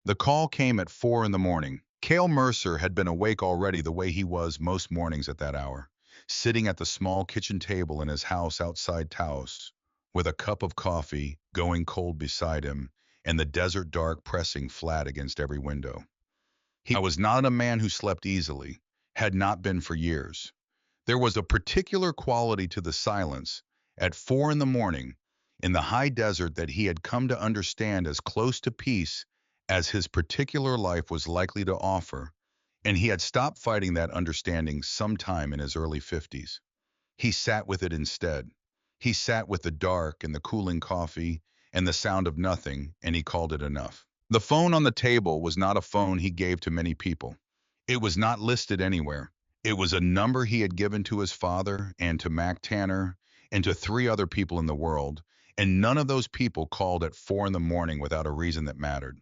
The call came at 4 in the morning. Cale Mercer had been awake already the way he was most mornings at that hour, sitting at the small kitchen table in his house outside Taos, with a cup of coffee going cold beside him and the desert dark pressing flat against every window. He was not a man who slept easily, had not been for years. There was a particular quality to the silence at 4 in the morning in the high desert that he had come to understand as close to peace as his particular life was likely to offer, and he had stopped fighting that understanding sometime in his early 50s. He sat with it instead. He sat with the dark and the cooling coffee and the sound of nothing, and he called it enough. The phone on the table was not a phone he gave to many people. It was not listed anywhere. It was a number he had given to his father and to Mac Tanner and to three other people in the world, and none of those people called at 4 in the morning without a reason that mattered.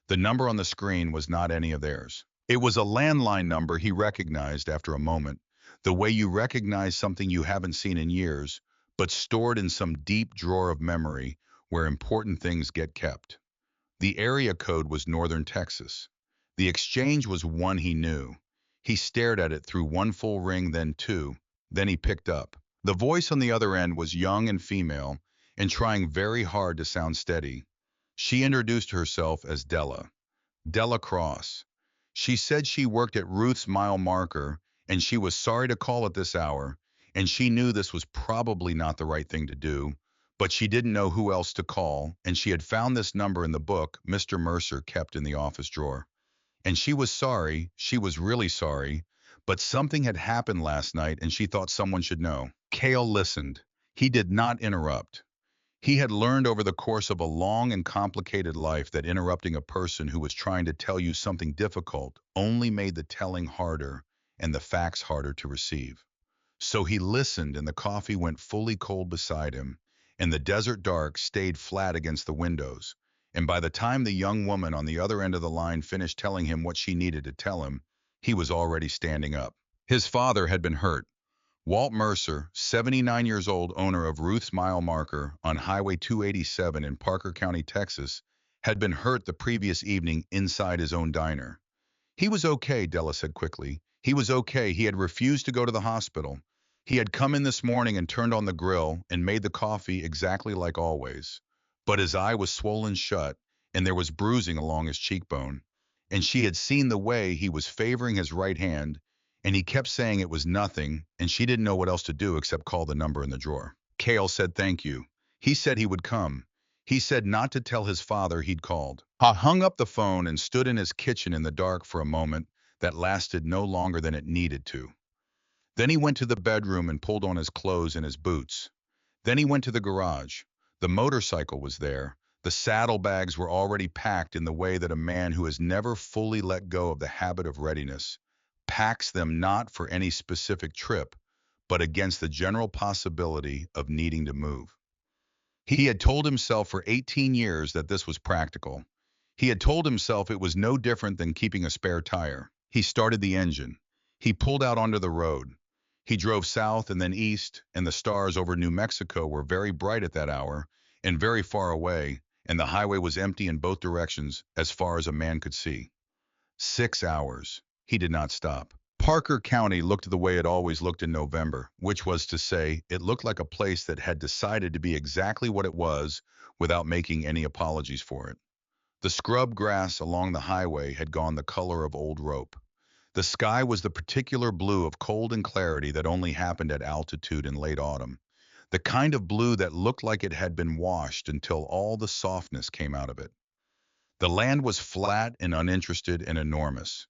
The number on the screen was not any of theirs. It was a landline number he recognized after a moment, the way you recognize something you haven't seen in years, but stored in some deep drawer of memory where important things get kept. The area code was Northern Texas. The exchange was one he knew. He stared at it through one full ring, then two, then he picked up. The voice on the other end was young and female, and trying very hard to sound steady. She introduced herself as Della Cross. She said she worked at Ruth's mile marker, and she was sorry to call at this hour, and she knew this was probably not the right thing to do, but she didn't know who else to call, and she had found this number in the book Mr. Mercer kept in the office drawer. And she was sorry, she was really sorry, but something had happened last night and she thought someone should know. Cale listened. He did not interrupt. He had learned over the course of a long and complicated life that interrupting a person who was trying to tell you something difficult only made the telling harder and the facts harder to receive. So he listened, and the coffee went fully cold beside him, and the desert dark stayed flat against the windows. And by the time the young woman on the other end of the line finished telling him what she needed to tell him, he was already standing up. His father had been hurt. Walt Mercer, 79 years old, owner of Ruth's Mile Marker on Highway 287 in Parker County, Texas, had been hurt the previous evening inside his own diner. He was okay, Della said quickly. He was okay. He had refused to go to the hospital. He had come in this morning and turned on the grill and made the coffee exactly like always. But his eye was swollen shut, and there was bruising along his cheekbone. And she had seen the way he was favoring his right hand, and he kept saying it was nothing, and she didn't know what else to do except call the number in the drawer. Cale said thank you. He said he would come. He said not to tell his father he'd called. Ha hung up the phone and stood in his kitchen in the dark for a moment that lasted no longer than it needed to. Then he went to the bedroom and pulled on his clothes and his boots. Then he went to the garage. The motorcycle was there. The saddlebags were already packed in the way that a man who has never fully let go of the habit of readiness packs them, not for any specific trip, but against the general possibility of needing to move. He had told himself for 18 years that this was practical. He had told himself it was no different than keeping a spare tire. He started the engine. He pulled out onto the road. He drove south and then east, and the stars over New Mexico were very bright at that hour and very far away, and the highway was empty in both directions as far as a man could see. 6 hours. He did not stop. Parker County looked the way it always looked in November, which was to say, it looked like a place that had decided to be exactly what it was without making any apologies for it. The scrub grass along the highway had gone the color of old rope. The sky was the particular blue of cold and clarity that only happened at altitude in late autumn, the kind of blue that looked like it had been washed until all the softness came out of it. The land was flat and uninterested and enormous.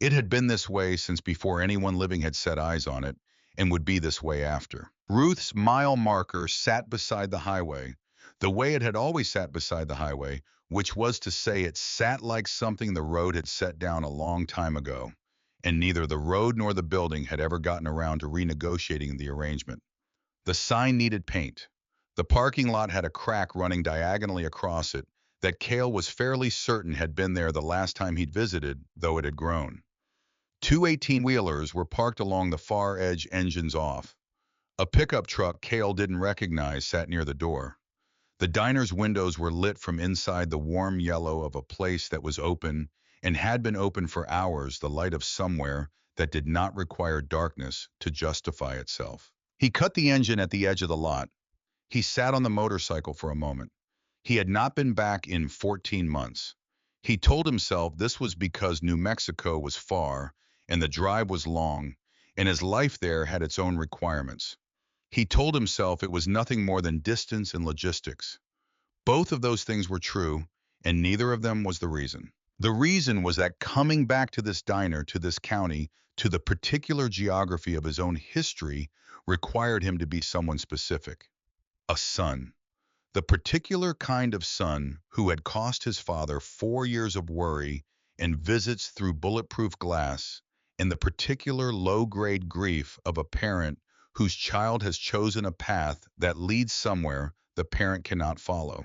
It had been this way since before anyone living had set eyes on it, and would be this way after. Ruth's mile marker sat beside the highway, the way it had always sat beside the highway, which was to say it sat like something the road had set down a long time ago, and neither the road nor the building had ever gotten around to renegotiating the arrangement. The sign needed paint. The parking lot had a crack running diagonally across it that Cale was fairly certain had been there the last time he'd visited, though it had grown. Two 18-wheelers were parked along the far edge, engines off. A pickup truck Cale didn't recognize sat near the door. The diner's windows were lit from inside the warm yellow of a place that was open and had been open for hours, the light of somewhere that did not require darkness to justify itself. He cut the engine at the edge of the lot. He sat on the motorcycle for a moment. He had not been back in 14 months. He told himself this was because New Mexico was far and the drive was long, and his life there had its own requirements. He told himself it was nothing more than distance and logistics. Both of those things were true, and neither of them was the reason. The reason was that coming back to this diner, to this county, to the particular geography of his own history, required him to be someone specific. A son. The particular kind of son who had cost his father 4 years of worry and visits through bulletproof glass, and the particular low-grade grief of a parent whose child has chosen a path that leads somewhere the parent cannot follow.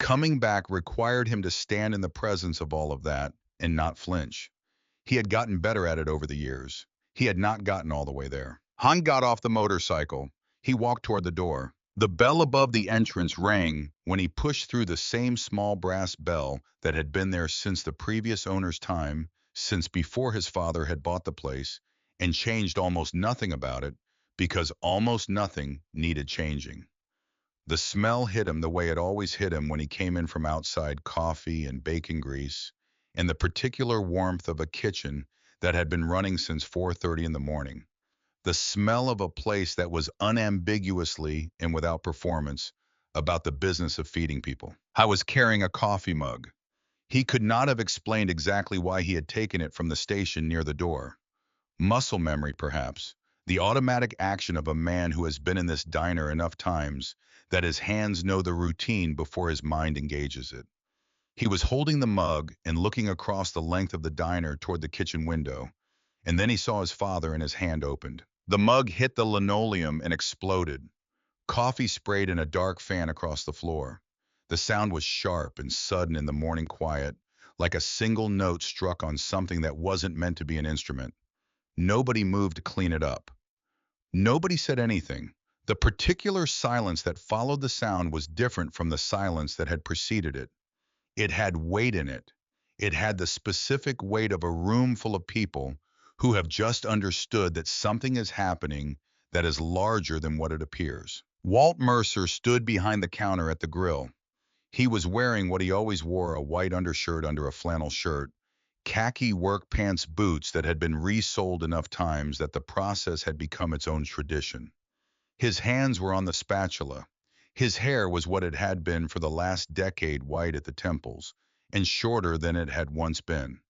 Coming back required him to stand in the presence of all of that and not flinch. He had gotten better at it over the years. He had not gotten all the way there. Han got off the motorcycle. He walked toward the door. The bell above the entrance rang when he pushed through the same small brass bell that had been there since the previous owner's time, since before his father had bought the place, and changed almost nothing about it, because almost nothing needed changing. The smell hit him the way it always hit him when he came in from outside, coffee and bacon grease, and the particular warmth of a kitchen that had been running since 4:30 in the morning. The smell of a place that was unambiguously and without performance about the business of feeding people. I was carrying a coffee mug. He could not have explained exactly why he had taken it from the station near the door. Muscle memory, perhaps. The automatic action of a man who has been in this diner enough times that his hands know the routine before his mind engages it. He was holding the mug and looking across the length of the diner toward the kitchen window, and then he saw his father and his hand opened. The mug hit the linoleum and exploded. Coffee sprayed in a dark fan across the floor. The sound was sharp and sudden in the morning quiet, like a single note struck on something that wasn't meant to be an instrument. Nobody moved to clean it up. Nobody said anything. The particular silence that followed the sound was different from the silence that had preceded it. It had weight in it. It had the specific weight of a room full of people who have just understood that something is happening that is larger than what it appears. Walt Mercer stood behind the counter at the grill. He was wearing what he always wore, a white undershirt under a flannel shirt, khaki work pants, boots that had been resoled enough times that the process had become its own tradition. His hands were on the spatula. His hair was what it had been for the last decade, white at the temples, and shorter than it had once been.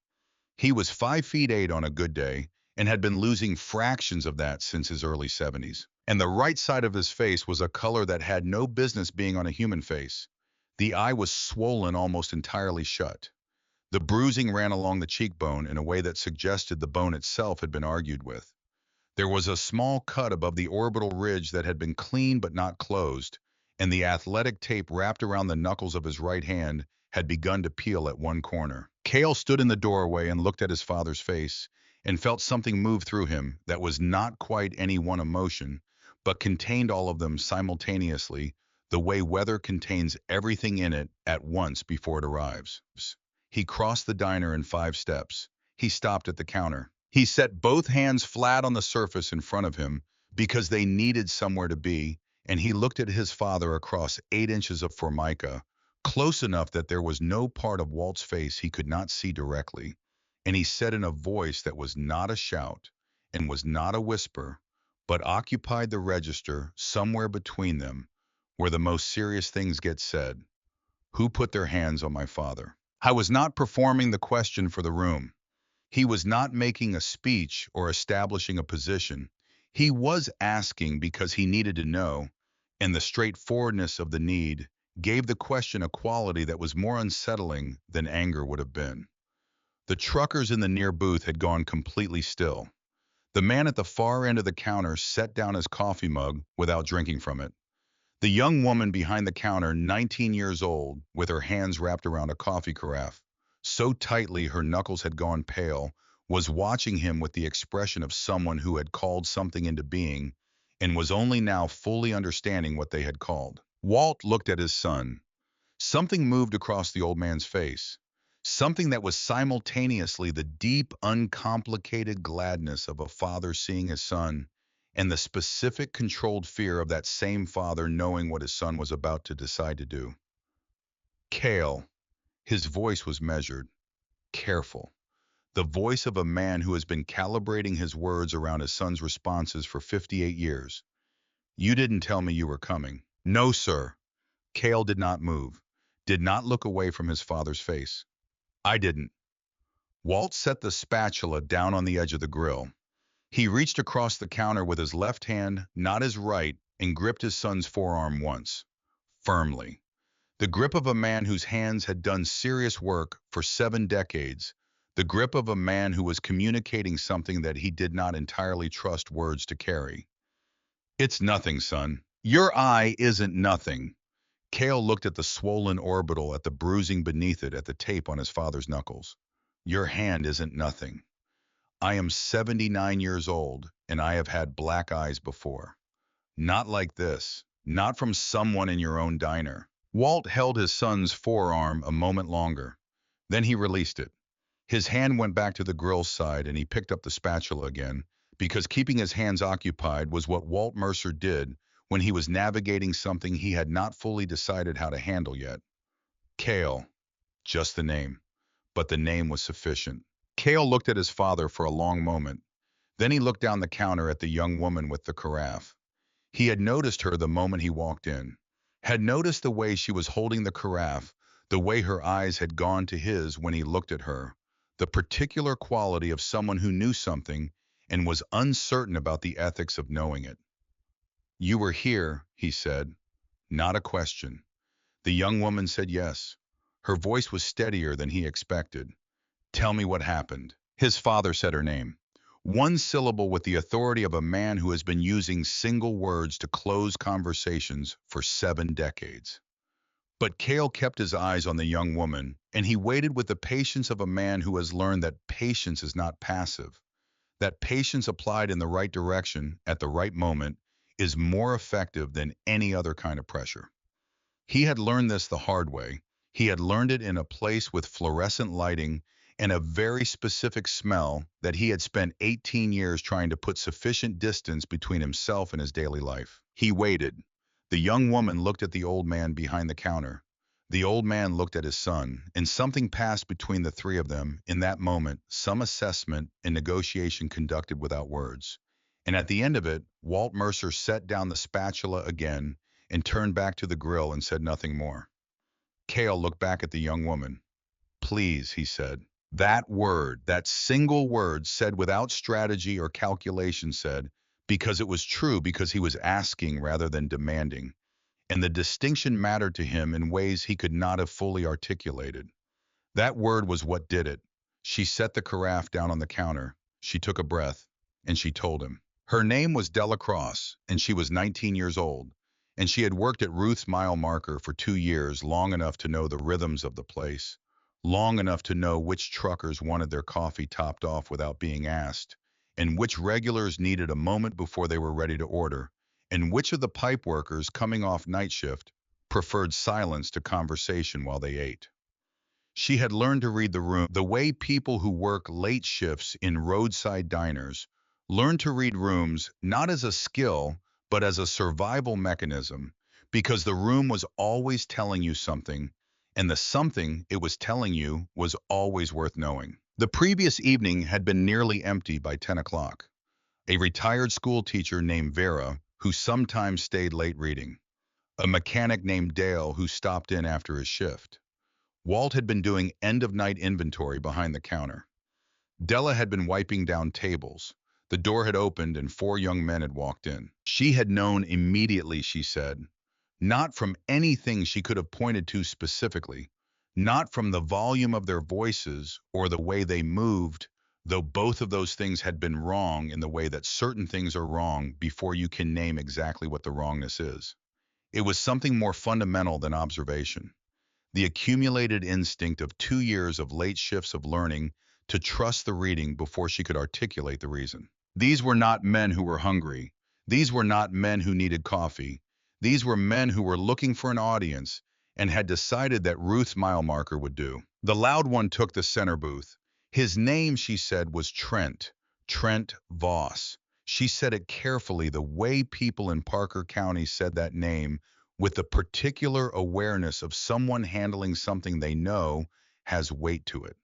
He was 5 feet 8 on a good day, and had been losing fractions of that since his early 70s. And the right side of his face was a color that had no business being on a human face. The eye was swollen almost entirely shut. The bruising ran along the cheekbone in a way that suggested the bone itself had been argued with. There was a small cut above the orbital ridge that had been clean but not closed, and the athletic tape wrapped around the knuckles of his right hand had begun to peel at one corner. Cale stood in the doorway and looked at his father's face, and felt something move through him that was not quite any one emotion, but contained all of them simultaneously, the way weather contains everything in it at once before it arrives. He crossed the diner in 5 steps. He stopped at the counter. He set both hands flat on the surface in front of him because they needed somewhere to be, and he looked at his father across 8 inches of formica, close enough that there was no part of Walt's face he could not see directly, and he said in a voice that was not a shout and was not a whisper, but occupied the register somewhere between them, where the most serious things get said, "Who put their hands on my father?" I was not performing the question for the room. He was not making a speech or establishing a position. He was asking because he needed to know, and the straightforwardness of the need gave the question a quality that was more unsettling than anger would have been. The truckers in the near booth had gone completely still. The man at the far end of the counter set down his coffee mug without drinking from it. The young woman behind the counter, 19 years old, with her hands wrapped around a coffee carafe, so tightly her knuckles had gone pale, was watching him with the expression of someone who had called something into being and was only now fully understanding what they had called. Walt looked at his son. Something moved across the old man's face. Something that was simultaneously the deep, uncomplicated gladness of a father seeing his son, and the specific, controlled fear of that same father knowing what his son was about to decide to do. Cale. His voice was measured, careful. The voice of a man who has been calibrating his words around his son's responses for 58 years. You didn't tell me you were coming. No, sir. Cale did not move, did not look away from his father's face. I didn't. Walt set the spatula down on the edge of the grill. He reached across the counter with his left hand, not his right, and gripped his son's forearm once, firmly. The grip of a man whose hands had done serious work for 7 decades. The grip of a man who was communicating something that he did not entirely trust words to carry. It's nothing, son. Your eye isn't nothing. Cale looked at the swollen orbital, at the bruising beneath it, at the tape on his father's knuckles. Your hand isn't nothing. I am 79 years old, and I have had black eyes before. Not like this. Not from someone in your own diner. Walt held his son's forearm a moment longer. Then he released it. His hand went back to the grill's side, and he picked up the spatula again, because keeping his hands occupied was what Walt Mercer did when he was navigating something he had not fully decided how to handle yet. Cale. Just the name. But the name was sufficient. Cale looked at his father for a long moment. Then he looked down the counter at the young woman with the carafe. He had noticed her the moment he walked in, had noticed the way she was holding the carafe, the way her eyes had gone to his when he looked at her, the particular quality of someone who knew something and was uncertain about the ethics of knowing it. You were here, he said. Not a question. The young woman said yes. Her voice was steadier than he expected. Tell me what happened. His father said her name. One syllable with the authority of a man who has been using single words to close conversations for 7 decades. But Cale kept his eyes on the young woman, and he waited with the patience of a man who has learned that patience is not passive, that patience applied in the right direction at the right moment is more effective than any other kind of pressure. He had learned this the hard way. He had learned it in a place with fluorescent lighting and a very specific smell that he had spent 18 years trying to put sufficient distance between himself and his daily life. He waited. The young woman looked at the old man behind the counter. The old man looked at his son, and something passed between the three of them in that moment, some assessment and negotiation conducted without words. And at the end of it, Walt Mercer set down the spatula again and turned back to the grill and said nothing more. Cale looked back at the young woman. Please, he said. That word, that single word said without strategy or calculation said, because it was true, because he was asking rather than demanding. And the distinction mattered to him in ways he could not have fully articulated. That word was what did it. She set the carafe down on the counter. She took a breath, and she told him. Her name was Della Cross, and she was 19 years old, and she had worked at Ruth's mile marker for 2 years, long enough to know the rhythms of the place, long enough to know which truckers wanted their coffee topped off without being asked, and which regulars needed a moment before they were ready to order, and which of the pipe workers coming off night shift preferred silence to conversation while they ate. She had learned to read the room the way people who work late shifts in roadside diners learn to read rooms not as a skill, but as a survival mechanism, because the room was always telling you something, and the something it was telling you was always worth knowing. The previous evening had been nearly empty by 10 o'clock. A retired school teacher named Vera, who sometimes stayed late reading. A mechanic named Dale, who stopped in after his shift. Walt had been doing end-of-night inventory behind the counter. Della had been wiping down tables. The door had opened and 4 young men had walked in. She had known immediately, she said, not from anything she could have pointed to specifically, not from the volume of their voices or the way they moved, though both of those things had been wrong in the way that certain things are wrong before you can name exactly what the wrongness is. It was something more fundamental than observation. The accumulated instinct of 2 years of late shifts of learning to trust the reading before she could articulate the reason. These were not men who were hungry. These were not men who needed coffee. These were men who were looking for an audience and had decided that Ruth's mile marker would do. The loud one took the center booth. His name, she said, was Trent Voss. She said it carefully, the way people in Parker County said that name, with the particular awareness of someone handling something they know has weight to it.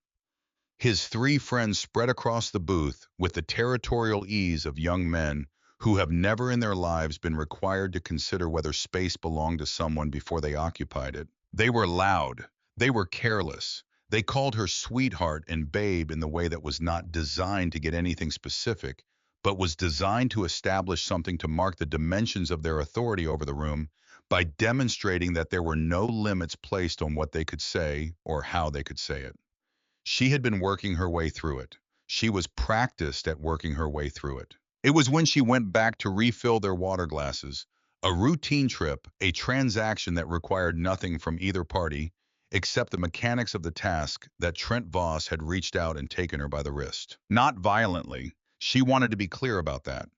His three friends spread across the booth with the territorial ease of young men who have never in their lives been required to consider whether space belonged to someone before they occupied it. They were loud. They were careless. They called her sweetheart and babe in the way that was not designed to get anything specific, but was designed to establish something to mark the dimensions of their authority over the room by demonstrating that there were no limits placed on what they could say or how they could say it. She had been working her way through it. She was practiced at working her way through it. It was when she went back to refill their water glasses, a routine trip, a transaction that required nothing from either party, except the mechanics of the task, that Trent Voss had reached out and taken her by the wrist. Not violently. She wanted to be clear about that.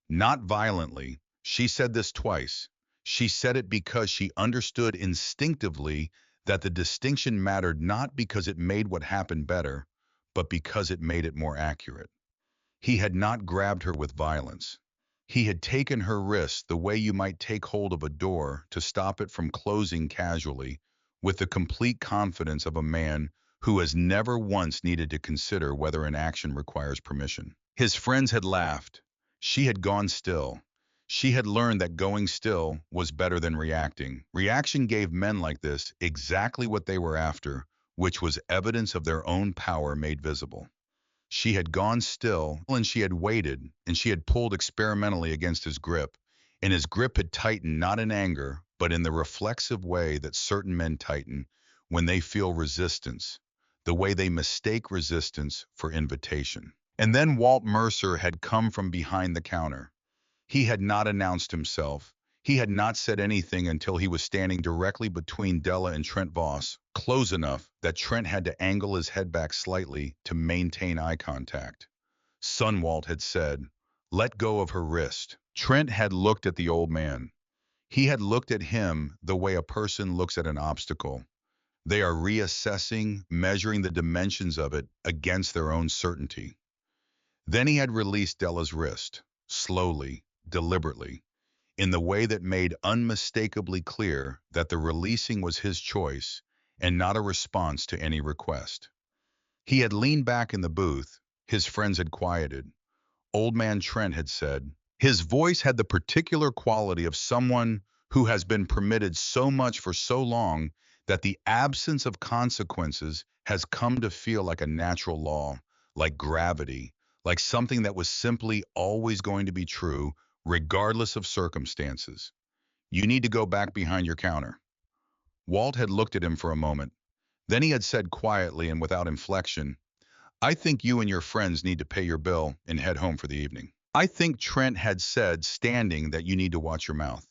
Not violently. She said this twice. She said it because she understood instinctively that the distinction mattered not because it made what happened better, but because it made it more accurate. He had not grabbed her with violence. He had taken her wrist the way you might take hold of a door to stop it from closing casually, with the complete confidence of a man who has never once needed to consider whether an action requires permission. His friends had laughed. She had gone still. She had learned that going still was better than reacting. Reaction gave men like this exactly what they were after, which was evidence of their own power made visible. She had gone still, and she had waited, and she had pulled experimentally against his grip, and his grip had tightened not in anger, but in the reflexive way that certain men tighten when they feel resistance, the way they mistake resistance for invitation. And then Walt Mercer had come from behind the counter. He had not announced himself. He had not said anything until he was standing directly between Della and Trent Voss, close enough that Trent had to angle his head back slightly to maintain eye contact. Son, Walt had said, let go of her wrist. Trent had looked at the old man. He had looked at him the way a person looks at an obstacle. They are reassessing, measuring the dimensions of it against their own certainty. Then he had released Della's wrist, slowly, deliberately, in the way that made unmistakably clear that the releasing was his choice and not a response to any request. He had leaned back in the booth. His friends had quieted. Old man Trent had said, his voice had the particular quality of someone who has been permitted so much for so long that the absence of consequences has come to feel like a natural law, like gravity, like something that was simply always going to be true, regardless of circumstances. You need to go back behind your counter. Walt had looked at him for a moment. Then he had said quietly and without inflection, I think you and your friends need to pay your bill and head home for the evening. I think Trent had said, standing, that you need to watch your mouth.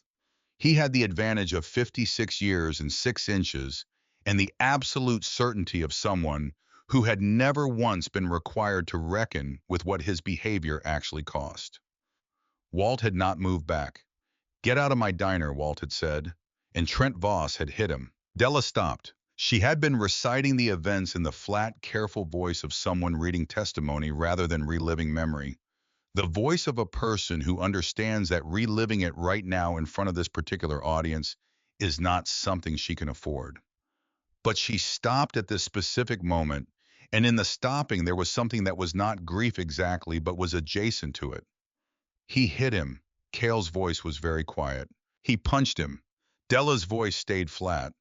He had the advantage of 56 years and 6 inches and the absolute certainty of someone who had never once been required to reckon with what his behavior actually cost. Walt had not moved back. Get out of my diner, Walt had said, and Trent Voss had hit him. Della stopped. She had been reciting the events in the flat, careful voice of someone reading testimony rather than reliving memory. The voice of a person who understands that reliving it right now in front of this particular audience is not something she can afford. But she stopped at this specific moment, and in the stopping there was something that was not grief exactly, but was adjacent to it. He hit him. Cale's voice was very quiet. He punched him. Della's voice stayed flat.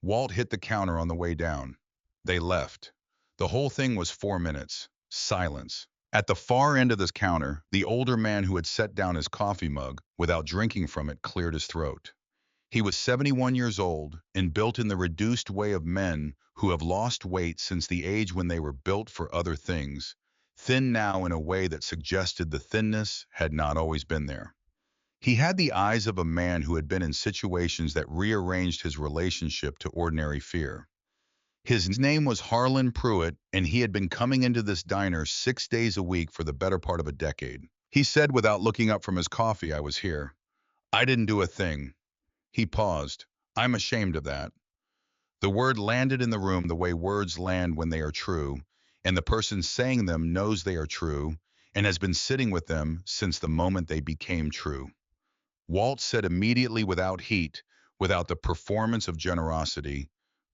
Walt hit the counter on the way down. They left. The whole thing was 4 minutes. Silence. At the far end of this counter, the older man who had set down his coffee mug, without drinking from it, cleared his throat. He was 71 years old and built in the reduced way of men who have lost weight since the age when they were built for other things, thin now in a way that suggested the thinness had not always been there. He had the eyes of a man who had been in situations that rearranged his relationship to ordinary fear. His name was Harlan Pruitt, and he had been coming into this diner 6 days a week for the better part of a decade. He said without looking up from his coffee, I was here. I didn't do a thing. He paused. I'm ashamed of that. The word landed in the room the way words land when they are true, and the person saying them knows they are true and has been sitting with them since the moment they became true. Walt said immediately without heat, without the performance of generosity,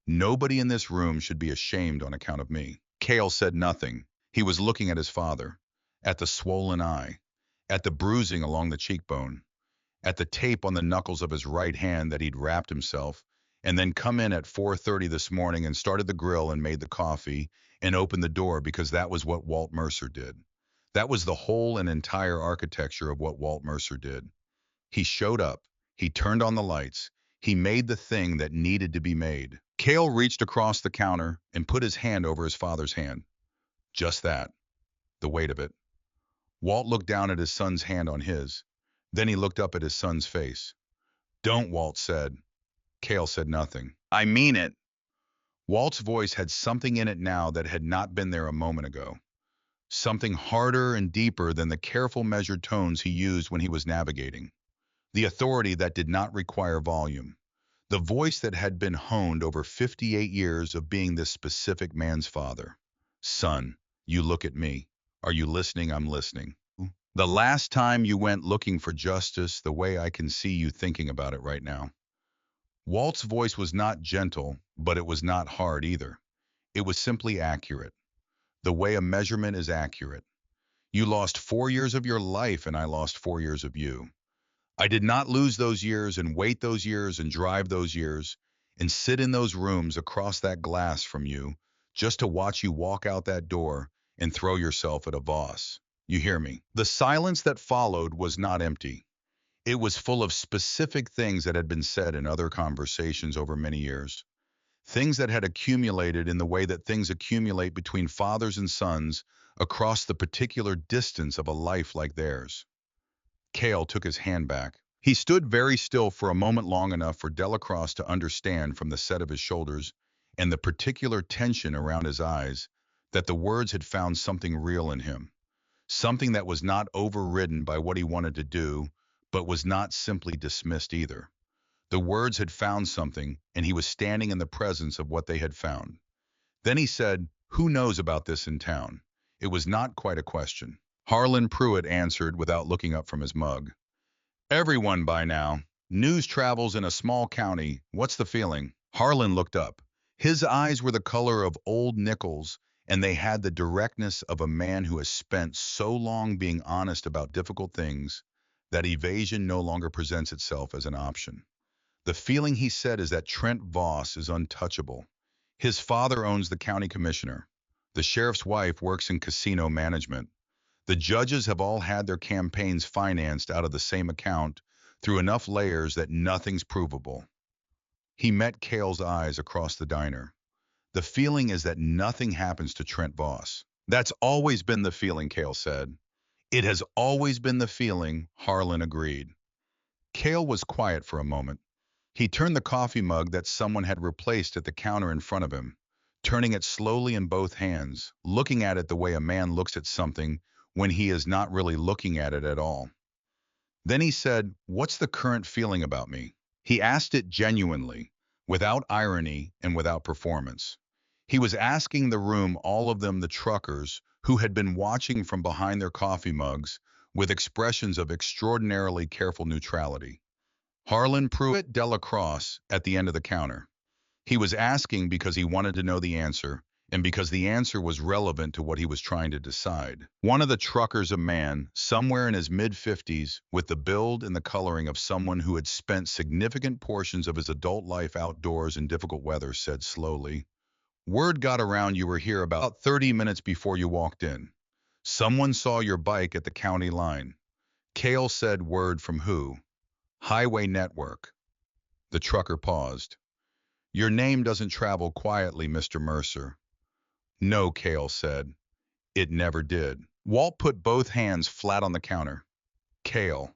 nobody in this room should be ashamed on account of me. Cale said nothing. He was looking at his father, at the swollen eye, at the bruising along the cheekbone, at the tape on the knuckles of his right hand that he'd wrapped himself, and then come in at 4:30 this morning and started the grill and made the coffee and opened the door because that was what Walt Mercer did. That was the whole and entire architecture of what Walt Mercer did. He showed up, he turned on the lights, he made the thing that needed to be made. Cale reached across the counter and put his hand over his father's hand. Just that, the weight of it. Walt looked down at his son's hand on his. Then he looked up at his son's face. Don't, Walt said. Cale said nothing. I mean it. Walt's voice had something in it now that had not been there a moment ago. Something harder and deeper than the careful measured tones he used when he was navigating. The authority that did not require volume. The voice that had been honed over 58 years of being this specific man's father. Son, you look at me. Are you listening? I'm listening. The last time you went looking for justice the way I can see you thinking about it right now. Walt's voice was not gentle, but it was not hard either. It was simply accurate. The way a measurement is accurate. You lost 4 years of your life and I lost 4 years of you. I did not lose those years and wait those years and drive those years and sit in those rooms across that glass from you just to watch you walk out that door and throw yourself at a boss. You hear me? The silence that followed was not empty. It was full of specific things that had been said in other conversations over many years. Things that had accumulated in the way that things accumulate between fathers and sons across the particular distance of a life like theirs. Cale took his hand back. He stood very still for a moment long enough for Delacroix to understand from the set of his shoulders and the particular tension around his eyes that the words had found something real in him. Something that was not overridden by what he wanted to do, but was not simply dismissed either. The words had found something, and he was standing in the presence of what they had found. Then he said, "Who knows about this in town?" It was not quite a question. Harlan Pruitt answered without looking up from his mug. Everyone by now. News travels in a small county. What's the feeling? Harlan looked up. His eyes were the color of old nickels, and they had the directness of a man who has spent so long being honest about difficult things that evasion no longer presents itself as an option. The feeling, he said, is that Trent Voss is untouchable. His father owns the county commissioner. The sheriff's wife works in casino management. The judges have all had their campaigns financed out of the same account through enough layers that nothing's provable. He met Cale's eyes across the diner. The feeling is that nothing happens to Trent Voss. That's always been the feeling, Cale said. It has always been the feeling, Harlan agreed. Cale was quiet for a moment. He turned the coffee mug that someone had replaced at the counter in front of him, turning it slowly in both hands, looking at it the way a man looks at something when he is not really looking at it at all. Then he said, "What's the current feeling about me?" He asked it genuinely, without irony and without performance. He was asking the room, all of them the truckers, who had been watching from behind their coffee mugs, with expressions of extraordinarily careful neutrality. Harlan Pruitt Delacroix at the end of the counter. He was asking because he wanted to know the answer, and because the answer was relevant to what he was trying to decide. One of the truckers, a man, somewhere in his mid-50s, with the build and the coloring of someone who had spent significant portions of his adult life outdoors in difficult weather, said slowly, "Word got around you were here about 30 minutes before you walked in. Someone saw your bike at the county line." Cale said, "Word from who?" "Highway Network." The trucker paused. "Your name doesn't travel quietly, Mr. Mercer." "No," Cale said. "It never did." Walt put both hands flat on the counter. Cale.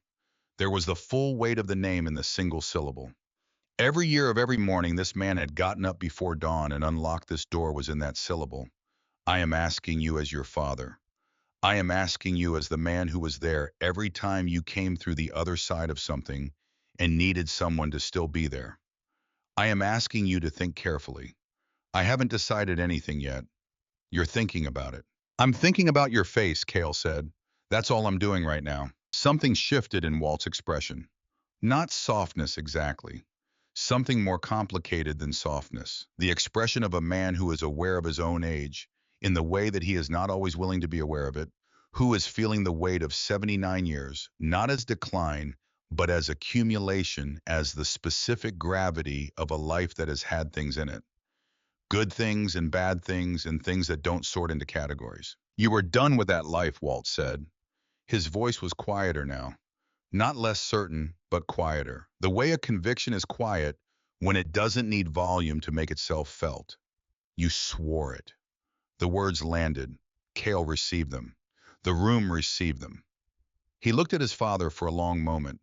There was the full weight of the name in the single syllable. Every year of every morning this man had gotten up before dawn and unlocked this door was in that syllable. I am asking you as your father. I am asking you as the man who was there every time you came through the other side of something, and needed someone to still be there. I am asking you to think carefully. I haven't decided anything yet. You're thinking about it. I'm thinking about your face, Cale said. That's all I'm doing right now. Something shifted in Walt's expression. Not softness exactly. Something more complicated than softness. The expression of a man who is aware of his own age, in the way that he is not always willing to be aware of it, who is feeling the weight of 79 years, not as decline, but as accumulation, as the specific gravity of a life that has had things in it. Good things and things that don't sort into categories. You are done with that life, Walt said. His voice was quieter now. Not less certain, but quieter. The way a conviction is quiet when it doesn't need volume to make itself felt. You swore it. The words landed. Cale received them. The room received them. He looked at his father for a long moment.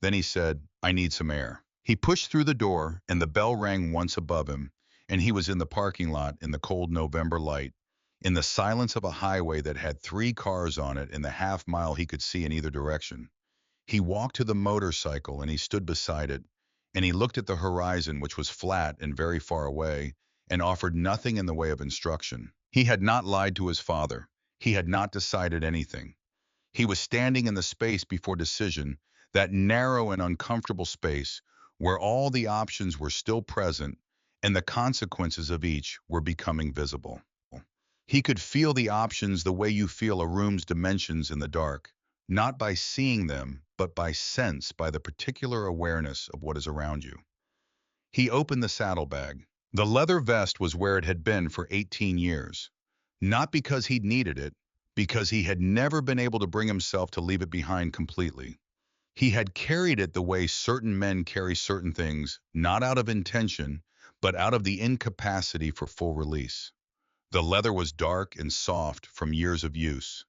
Then he said, I need some air. He pushed through the door, and the bell rang once above him, and he was in the parking lot in the cold November light, in the silence of a highway that had 3 cars on it in the half-mile he could see in either direction. He walked to the motorcycle and he stood beside it, and he looked at the horizon, which was flat and very far away, and offered nothing in the way of instruction. He had not lied to his father. He had not decided anything. He was standing in the space before decision, that narrow and uncomfortable space where all the options were still present and the consequences of each were becoming visible. He could feel the options the way you feel a room's dimensions in the dark, not by seeing them, but by sense, by the particular awareness of what is around you. He opened the saddlebag. The leather vest was where it had been for 18 years. Not because he'd needed it, because he had never been able to bring himself to leave it behind completely. He had carried it the way certain men carry certain things, not out of intention, but out of the incapacity for full release. The leather was dark and soft from years of use.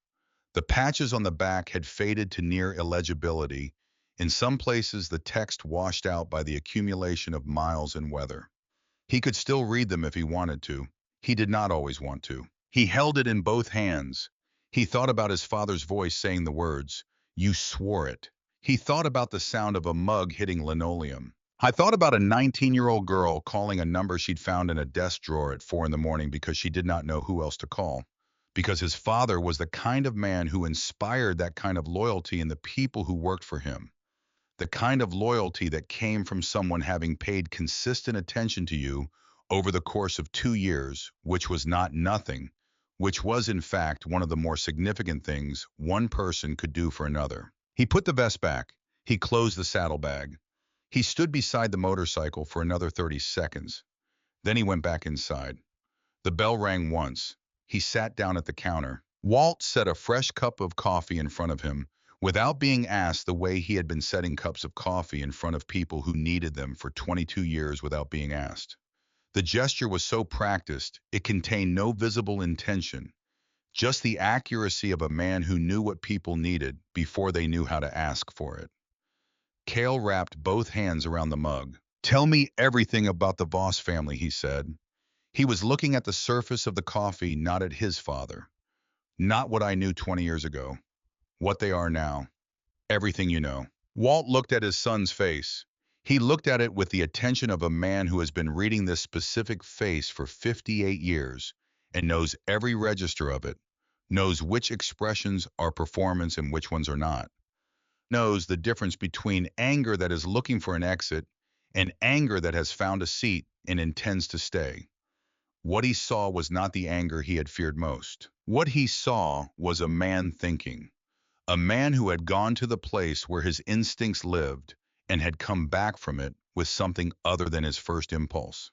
The patches on the back had faded to near illegibility. In some places, the text washed out by the accumulation of miles and weather. He could still read them if he wanted to. He did not always want to. He held it in both hands. He thought about his father's voice saying the words, "You swore it." He thought about the sound of a mug hitting linoleum. I thought about a 19-year-old girl calling a number she'd found in a desk drawer at 4 in the morning because she did not know who else to call. Because his father was the kind of man who inspired that kind of loyalty in the people who worked for him. The kind of loyalty that came from someone having paid consistent attention to you over the course of 2 years, which was not nothing, which was in fact one of the more significant things one person could do for another. He put the vest back. He closed the saddlebag. He stood beside the motorcycle for another 30 seconds. Then he went back inside. The bell rang once. He sat down at the counter. Walt set a fresh cup of coffee in front of him, without being asked, the way he had been setting cups of coffee in front of people who needed them for 22 years without being asked. The gesture was so practiced, it contained no visible intention, just the accuracy of a man who knew what people needed before they knew how to ask for it. Cale wrapped both hands around the mug. Tell me everything about the Voss family, he said. He was looking at the surface of the coffee, not at his father. Not what I knew 20 years ago. What they are now. Everything you know. Walt looked at his son's face. He looked at it with the attention of a man who has been reading this specific face for 58 years and knows every register of it, knows which expressions are performance and which ones are not, knows the difference between anger that is looking for an exit and anger that has found a seat and intends to stay. What he saw was not the anger he had feared most. What he saw was a man thinking. A man who had gone to the place where his instincts lived and had come back from it with something other than his first impulse.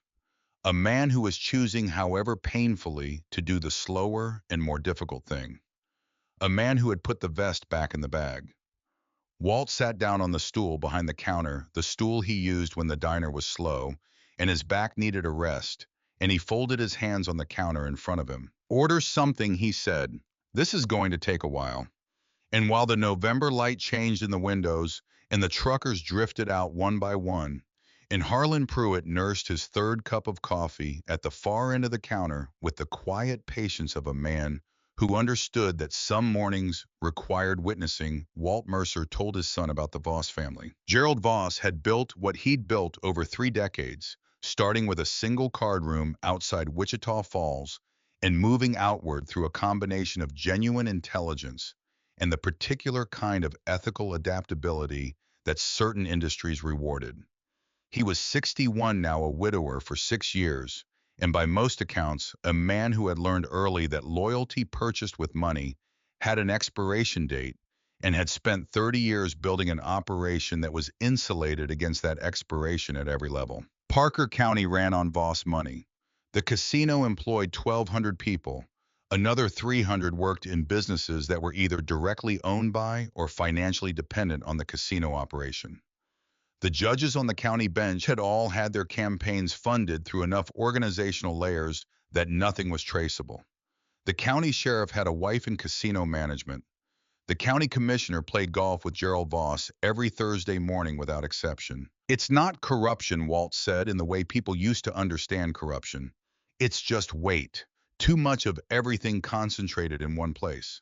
A man who was choosing, however painfully, to do the slower and more difficult thing. A man who had put the vest back in the bag. Walt sat down on the stool behind the counter, the stool he used when the diner was slow, and his back needed a rest, and he folded his hands on the counter in front of him. Order something, he said. This is going to take a while. And while the November light changed in the windows and the truckers drifted out one by one, and Harlan Pruitt nursed his third cup of coffee at the far end of the counter with the quiet patience of a man who understood that some mornings required witnessing, Walt Mercer told his son about the Voss family. Gerald Voss had built what he'd built over 3 decades, starting with a single card room outside Wichita Falls and moving outward through a combination of genuine intelligence and the particular kind of ethical adaptability that certain industries rewarded. He was 61 now, a widower for 6 years, and by most accounts, a man who had learned early that loyalty purchased with money had an expiration date and had spent 30 years building an operation that was insulated against that expiration at every level. Parker County ran on Voss money. The casino employed 1,200 people. Another 300 worked in businesses that were either directly owned by or financially dependent on the casino operation. The judges on the county bench had all had their campaigns funded through enough organizational layers that nothing was traceable. The county sheriff had a wife in casino management. The county commissioner played golf with Gerald Voss every Thursday morning without exception. It's not corruption, Walt said, in the way people used to understand corruption. It's just weight. Too much of everything concentrated in one place.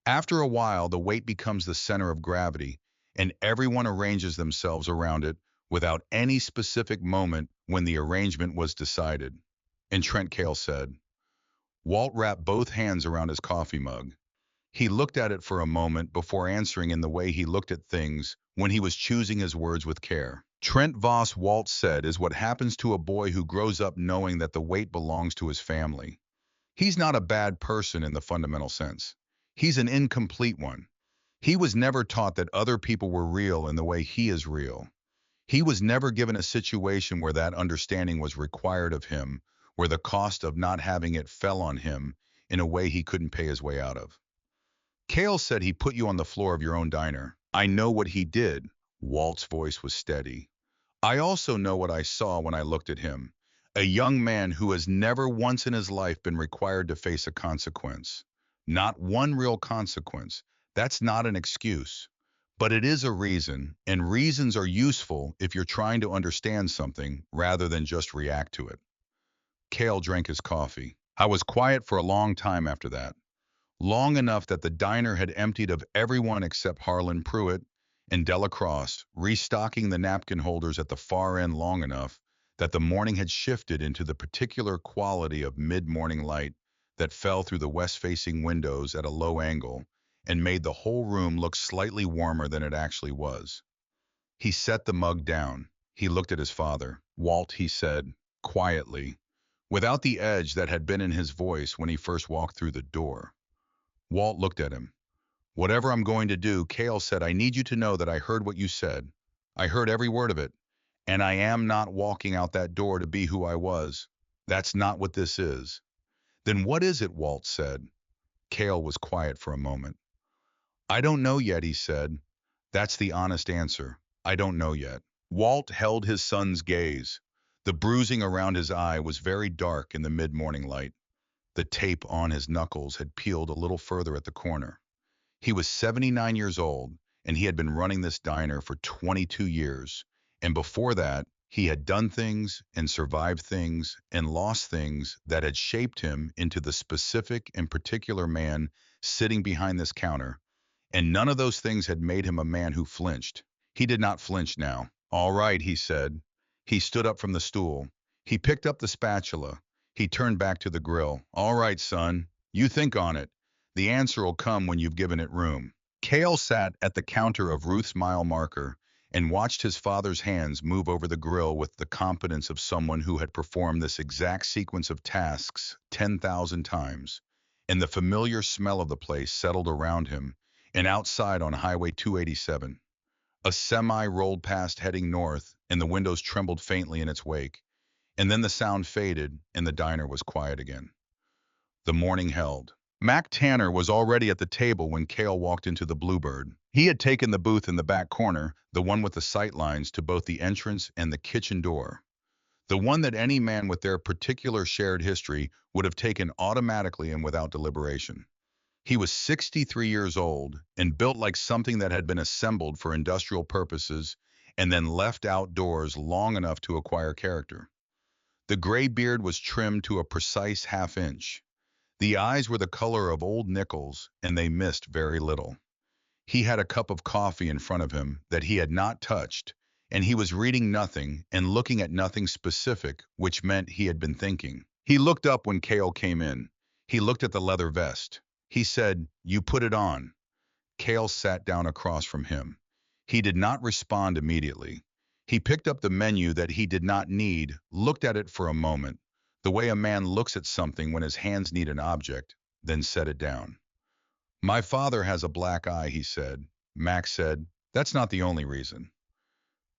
After a while, the weight becomes the center of gravity, and everyone arranges themselves around it without any specific moment when the arrangement was decided. And Trent Cale said. Walt wrapped both hands around his coffee mug. He looked at it for a moment before answering in the way he looked at things when he was choosing his words with care. Trent Voss, Walt said, is what happens to a boy who grows up knowing that the weight belongs to his family. He's not a bad person in the fundamental sense. He's an incomplete one. He was never taught that other people were real in the way he is real. He was never given a situation where that understanding was required of him, where the cost of not having it fell on him in a way he couldn't pay his way out of. Cale said he put you on the floor of your own diner. I know what he did. Walt's voice was steady. I also know what I saw when I looked at him. A young man who has never once in his life been required to face a consequence. Not one real consequence. That's not an excuse. But it is a reason, and reasons are useful if you're trying to understand something rather than just react to it. Cale drank his coffee. I was quiet for a long time after that. Long enough that the diner had emptied of everyone except Harlan Pruitt and Della Cross, restocking the napkin holders at the far end long enough that the morning had shifted into the particular quality of mid-morning light that fell through the west-facing windows at a low angle and made the whole room look slightly warmer than it actually was. He set the mug down. He looked at his father. Walt, he said, quietly, without the edge that had been in his voice when he first walked through the door. Walt looked at him. Whatever I'm going to do, Cale said, I need you to know that I heard what you said. I heard every word of it. And I am not walking out that door to be who I was. That's not what this is. Then what is it, Walt said. Cale was quiet for a moment. I don't know yet, he said. That's the honest answer. I don't know yet. Walt held his son's gaze. The bruising around his eye was very dark in the mid-morning light. The tape on his knuckles had peeled a little further at the corner. He was 79 years old, and he had been running this diner for 22 years. And before that, he had done things and survived things and lost things that had shaped him into the specific and particular man sitting behind this counter. And none of those things had made him a man who flinched. He did not flinch now. All right, he said. He stood up from the stool. He picked up the spatula. He turned back to the grill. All right, son, you think on it. The answer will come when you've given it room. Cale sat at the counter of Ruth's mile marker and watched his father's hands move over the grill with the confidence of someone who had performed this exact sequence of tasks 10,000 times. And the familiar smell of the place settled around him, and outside on Highway 287. A semi rolled past heading north, and the windows trembled faintly in its wake. And then the sound faded, and the diner was quiet again. The morning held. Mac Tanner was already at the table when Cale walked into the Bluebird. He had taken the booth in the back corner, the one with the sight lines to both the entrance and the kitchen door. The one that any man with their particular shared history would have taken automatically and without deliberation. He was 63 years old and built like something that had been assembled for industrial purposes and then left outdoors long enough to acquire character. The gray beard was trimmed to a precise half inch. The eyes were the color of old nickels, and they missed very little. He had a cup of coffee in front of him that he had not touched, and he was reading nothing and looking at nothing specific, which meant he had been thinking. He looked up when Cale came in. He looked at the leather vest. He said, "You put it on." Cale sat down across from him. He did not respond immediately. He picked up the menu that he did not need, looked at it for a moment, the way a man looks at something when his hands need an object, then set it down. "My father has a black eye," he said. Mac said, "That's not the only reason."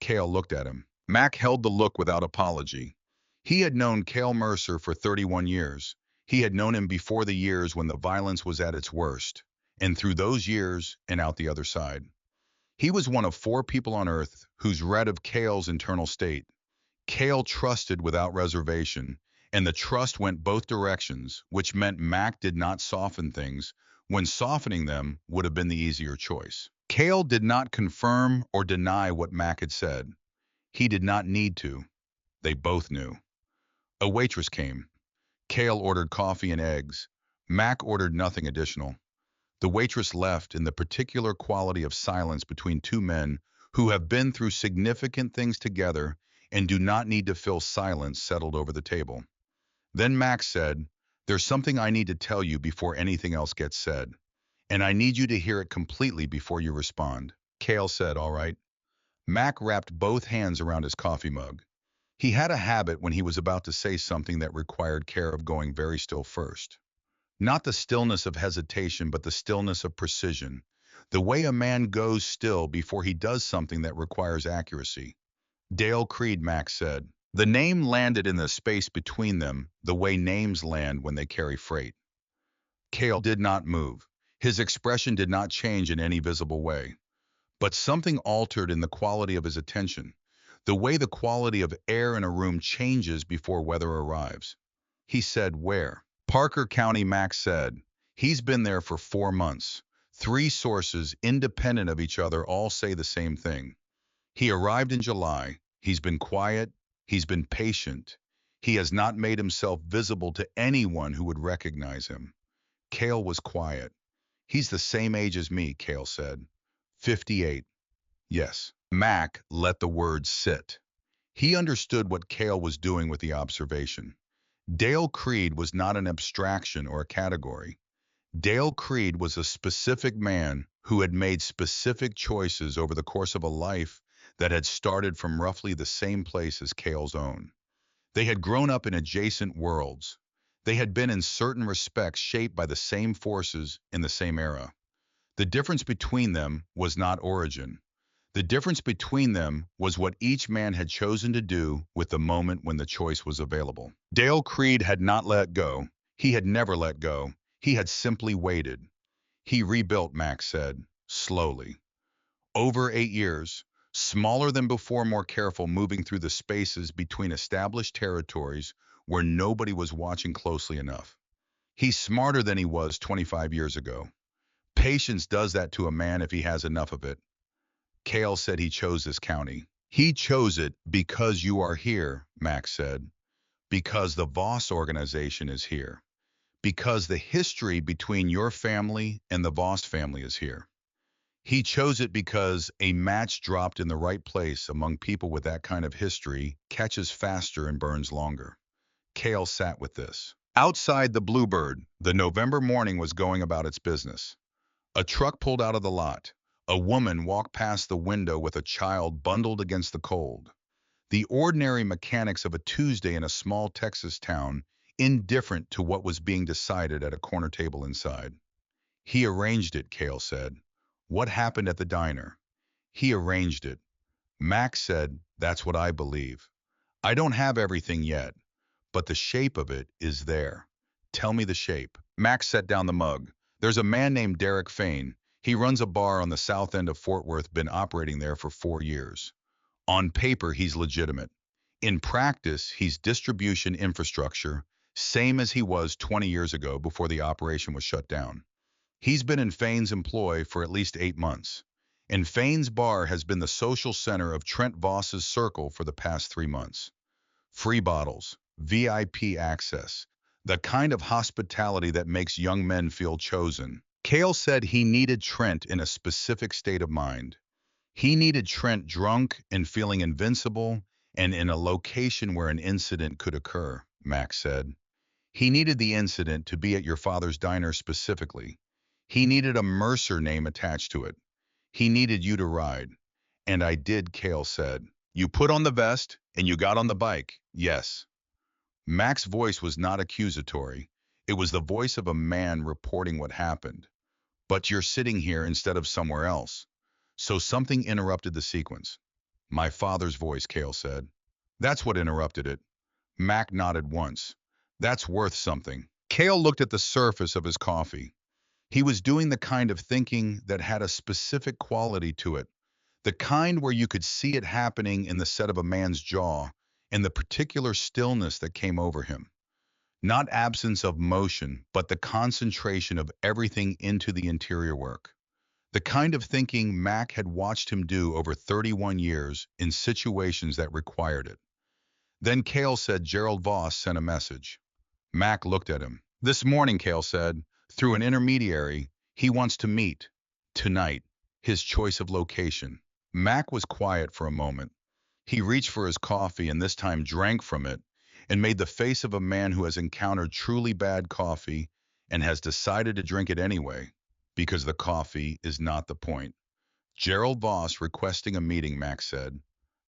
Cale looked at him. Mac held the look without apology. He had known Cale Mercer for 31 years. He had known him before the years when the violence was at its worst, and through those years and out the other side. He was one of 4 people on Earth who's read of Cale's internal state. Cale trusted without reservation, and the trust went both directions, which meant Mac did not soften things when softening them would have been the easier choice. Cale did not confirm or deny what Mac had said. He did not need to. They both knew. A waitress came. Cale ordered coffee and eggs. Mac ordered nothing additional. The waitress left in the particular quality of silence between 2 men who have been through significant things together and do not need to feel silence settled over the table. Then Max said, "There's something I need to tell you before anything else gets said, and I need you to hear it completely before you respond." Cale said, "All right." Mac wrapped both hands around his coffee mug. He had a habit when he was about to say something that required care of going very still first. Not the stillness of hesitation, but the stillness of precision. The way a man goes still before he does something that requires accuracy. Dale Creed, Max said. The name landed in the space between them, the way names land when they carry freight. Cale did not move. His expression did not change in any visible way. But something altered in the quality of his attention, the way the quality of air in a room changes before weather arrives. He said, "Where?" "Parker County," Max said. "He's been there for 4 months. 3 sources, independent of each other, all say the same thing. He arrived in July. He's been quiet. He's been patient. He has not made himself visible to anyone who would recognize him." Cale was quiet. "He's the same age as me," Cale said. 58. Yes. Mac let the words sit. He understood what Cale was doing with the observation. Dale Creed was not an abstraction or a category. Dale Creed was a specific man who had made specific choices over the course of a life that had started from roughly the same place as Cale's own. They had grown up in adjacent worlds. They had been in certain respects shaped by the same forces in the same era. The difference between them was not origin. The difference between them was what each man had chosen to do with the moment when the choice was available. Dale Creed had not let go. He had never let go. He had simply waited. He rebuilt, Max said, slowly. Over 8 years, smaller than before, more careful, moving through the spaces between established territories where nobody was watching closely enough. He's smarter than he was 25 years ago. Patience does that to a man if he has enough of it. Cale said he chose this county. "He chose it because you are here," Max said. "Because the Voss organization is here. Because the history between your family and the Voss family is here. He chose it because a match dropped in the right place among people with that kind of history catches faster and burns longer." Cale sat with this. Outside the Bluebird, the November morning was going about its business. A truck pulled out of the lot. A woman walked past the window with a child bundled against the cold. The ordinary mechanics of a Tuesday in a small Texas town, indifferent to what was being decided at a corner table inside. "He arranged it," Cale said. "What happened at the diner?" "He arranged it." Max said, "That's what I believe. I don't have everything yet, but the shape of it is there." "Tell me the shape." Max set down the mug. "There's a man named Derek Fain. He runs a bar on the south end of Fort Worth, been operating there for 4 years. On paper, he's legitimate. In practice, he's distribution infrastructure, same as he was 20 years ago before the operation was shut down. He's been in Fain's employ for at least 8 months. And Fain's bar has been the social center of Trent Voss's circle for the past 3 months. Free bottles, VIP access, The kind of hospitality that makes young men feel chosen. Cale said he needed Trent in a specific state of mind. He needed Trent drunk and feeling invincible and in a location where an incident could occur, Max said. He needed the incident to be at your father's diner specifically. He needed a Mercer name attached to it. He needed you to ride. And I did, Cale said. You put on the vest and you got on the bike. Yes. Mac's voice was not accusatory. It was the voice of a man reporting what happened. But you're sitting here instead of somewhere else. So something interrupted the sequence. My father's voice, Cale said. That's what interrupted it. Mac nodded once. That's worth something. Cale looked at the surface of his coffee. He was doing the kind of thinking that had a specific quality to it, the kind where you could see it happening in the set of a man's jaw and the particular stillness that came over him. Not absence of motion, but the concentration of everything into the interior work. The kind of thinking Mac had watched him do over 31 years in situations that required it. Then Cale said Gerald Voss sent a message. Mac looked at him. This morning, Cale said, through an intermediary, he wants to meet. Tonight. His choice of location. Mac was quiet for a moment. He reached for his coffee and this time drank from it and made the face of a man who has encountered truly bad coffee and has decided to drink it anyway, because the coffee is not the point. Gerald Voss requesting a meeting, Max said.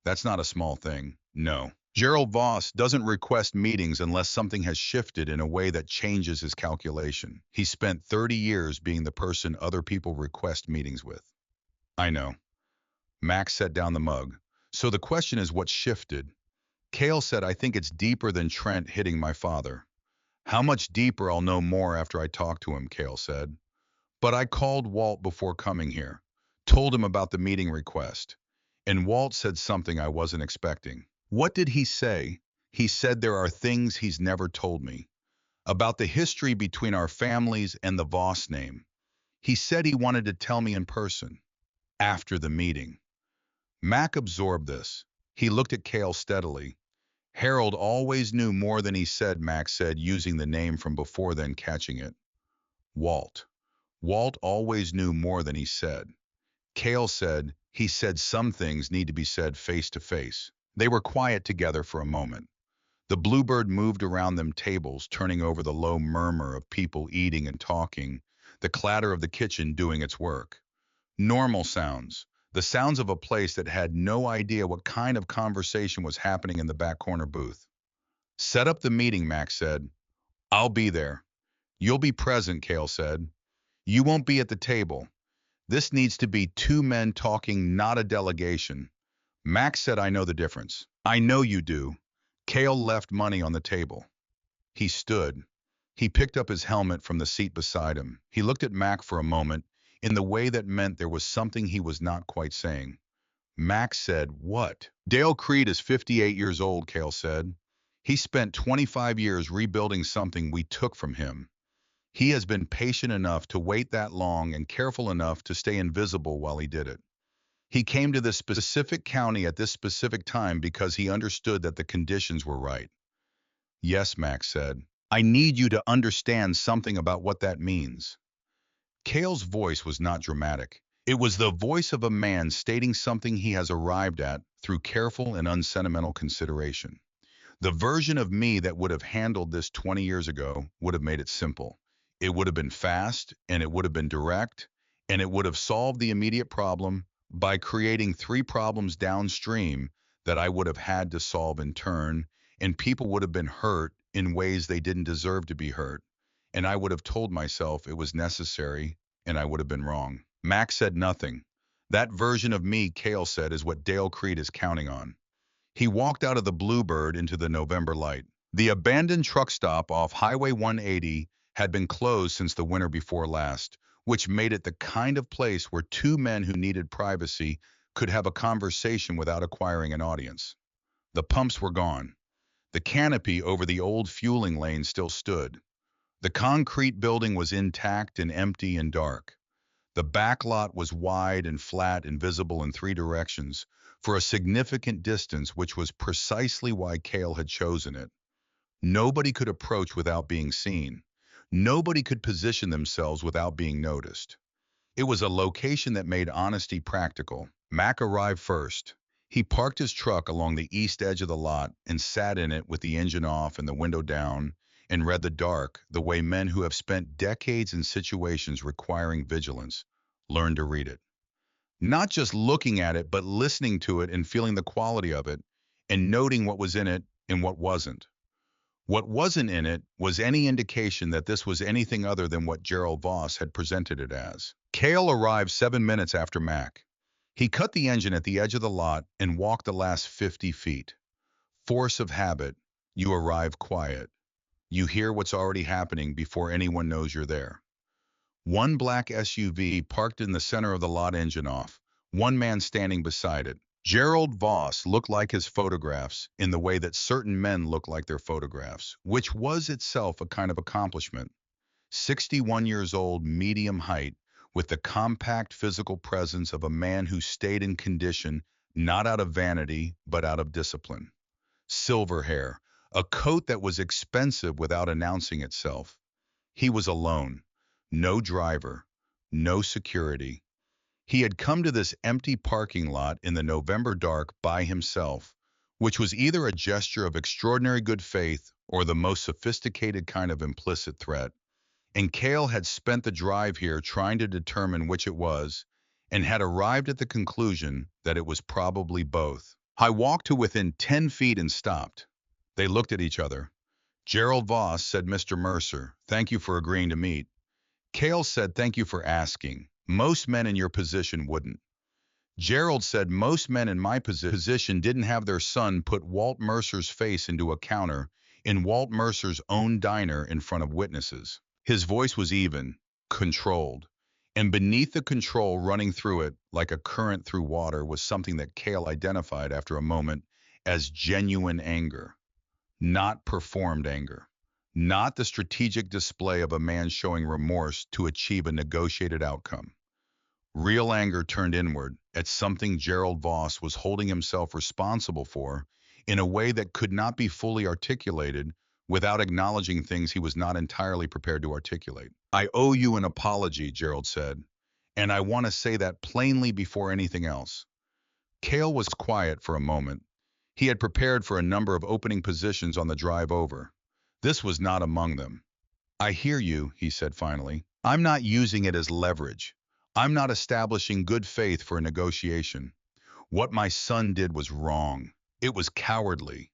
That's not a small thing. No. Gerald Voss doesn't request meetings unless something has shifted in a way that changes his calculation. He spent 30 years being the person other people request meetings with. I know. Max set down the mug. So the question is what shifted? Cale said, I think it's deeper than Trent hitting my father. How much deeper I'll know more after I talk to him, Cale said. But I called Walt before coming here, told him about the meeting request, and Walt said something I wasn't expecting. What did he say? He said there are things he's never told me. About the history between our families and the Voss name. He said he wanted to tell me in person. After the meeting. Mac absorbed this. He looked at Cale steadily. Harold always knew more than he said, Mac said, using the name from before then catching it. Walt. Walt always knew more than he said. Cale said, he said some things need to be said face to face. They were quiet together for a moment. The bluebird moved around them tables, turning over the low murmur of people eating and talking, the clatter of the kitchen doing its work. Normal sounds, the sounds of a place that had no idea what kind of conversation was happening in the back corner booth. Set up the meeting, Max said. I'll be there. You'll be present, Cale said. You won't be at the table. This needs to be two men talking, not a delegation. Max said, I know the difference. I know you do. Cale left money on the table. He stood. He picked up his helmet from the seat beside him. He looked at Mac for a moment in the way that meant there was something he was not quite saying. Max said, what? Dale Creed is 58 years old, Cale said. He spent 25 years rebuilding something we took from him. He has been patient enough to wait that long and careful enough to stay invisible while he did it. He came to this specific county at this specific time because he understood that the conditions were right. Yes, Max said. I need you to understand something about what that means. Cale's voice was not dramatic. It was the voice of a man stating something he has arrived at through careful and unsentimental consideration. The version of me that would have handled this 20 years ago would have made it simple. It would have been fast, and it would have been direct, and it would have solved the immediate problem by creating three problems downstream that I would have had to solve in turn, and people would have been hurt in ways they didn't deserve to be hurt. And I would have told myself it was necessary, and I would have been wrong. Max said nothing. That version of me, Cale said, is what Dale Creed is counting on. He walked out of the Bluebird into the November light. The abandoned truck stop off Highway 180 had been closed since the winter before last, which made it the kind of place where two men who needed privacy could have a conversation without acquiring an audience. The pumps were gone. The canopy over the old fueling lane still stood. The concrete building was intact and empty and dark. The back lot was wide and flat and visible in three directions for a significant distance, which was precisely why Cale had chosen it. Nobody could approach without being seen. Nobody could position themselves without being noticed. It was a location that made honesty practical. Mac arrived first. He parked his truck along the east edge of the lot and sat in it with the engine off and the window down and read the dark the way men who have spent decades in situations requiring vigilance learn to read it. Not just looking at it, but listening to it and feeling the quality of it and noting what was in it and what wasn't. What wasn't in it was any indication that this was anything other than what Gerald Voss had presented it as. Cale arrived 7 minutes after Mac. He cut the engine at the edge of the lot and walked the last 50 feet. Force of habit, you arrive quiet. You hear what's already happening before anyone knows you're there. One black SUV parked in the center of the lot, engine off, one man standing beside it. Gerald Voss looked like his photographs in the way that certain men look like their photographs, which was itself a kind of accomplishment. 61 years old, medium height, with the compact physical presence of a man who stayed in condition not out of vanity, but out of discipline. Silver hair, a coat that was expensive without announcing itself. He was alone. No driver, no security. He had come to this empty parking lot in the November dark by himself, which was either a gesture of extraordinary good faith or the most sophisticated kind of implicit threat. And Cale had spent the drive here trying to determine which it was, and had arrived at the conclusion that it was probably both. I walked to within 10 feet and stopped. They looked at each other. Gerald Voss said, "Mr. Mercer, thank you for agreeing to meet." Cale said, "Thank you for asking. Most men in your position wouldn't." Gerald said, "Most men in my position didn't have their son put Walt Mercer's face into a counter in Walt Mercer's own diner in front of witnesses." His voice was even, controlled, and beneath the control running through it like a current through water was something that Cale identified after a moment as genuine anger. Not performed anger. Not the strategic display of a man showing remorse to achieve a negotiated outcome. Real anger turned inward at something Gerald Voss was holding himself responsible for in a way that could not be fully articulated without acknowledging things he was not entirely prepared to articulate. "I owe you an apology," Gerald said, "and I want to say that plainly before anything else." Cale was quiet for a moment. He had prepared for a number of opening positions on the drive over. This was not among them. "I hear you," he said finally. "I'm not using it as leverage. I'm not establishing good faith for a negotiation. What my son did was wrong. It was cowardly.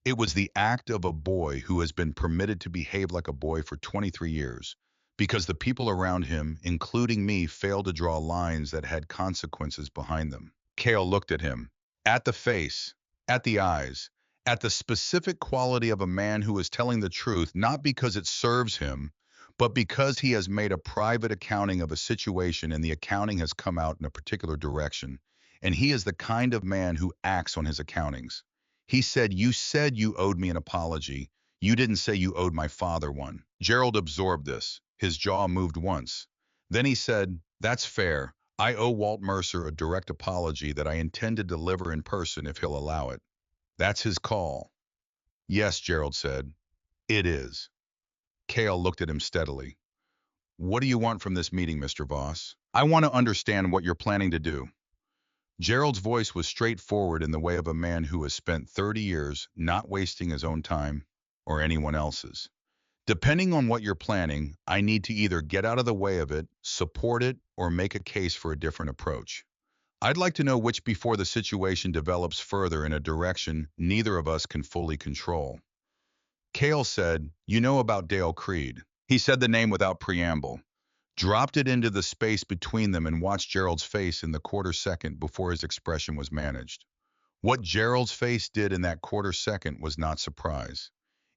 It was the act of a boy who has been permitted to behave like a boy for 23 years, because the people around him, including me, failed to draw lines that had consequences behind them." Cale looked at him, at the face, at the eyes, at the specific quality of a man who is telling the truth not because it serves him, but because he has made a private accounting of a situation and the accounting has come out in a particular direction, and he is the kind of man who acts on his accountings. He said, "You said you owed me an apology. You didn't say you owed my father one." Gerald absorbed this. His jaw moved once. Then he said, "That's fair. I owe Walt Mercer a direct apology that I intend to deliver in person if he'll allow it." "That's his call." "Yes," Gerald said. "It is." Cale looked at him steadily. "What do you want from this meeting, Mr. Voss?" "I want to understand what you're planning to do." Gerald's voice was straightforward in the way of a man who has spent 30 years not wasting his own time or anyone else's. "Depending on what you're planning, I need to either get out of the way of it, support it, or make a case for a different approach. I'd like to know which before the situation develops further in a direction neither of us can fully control." Cale said, "You know about Dale Creed." He said the name without preamble, dropped it into the space between them and watched Gerald's face in the quarter second before his expression was managed. What Gerald's face did in that quarter second was not surprise.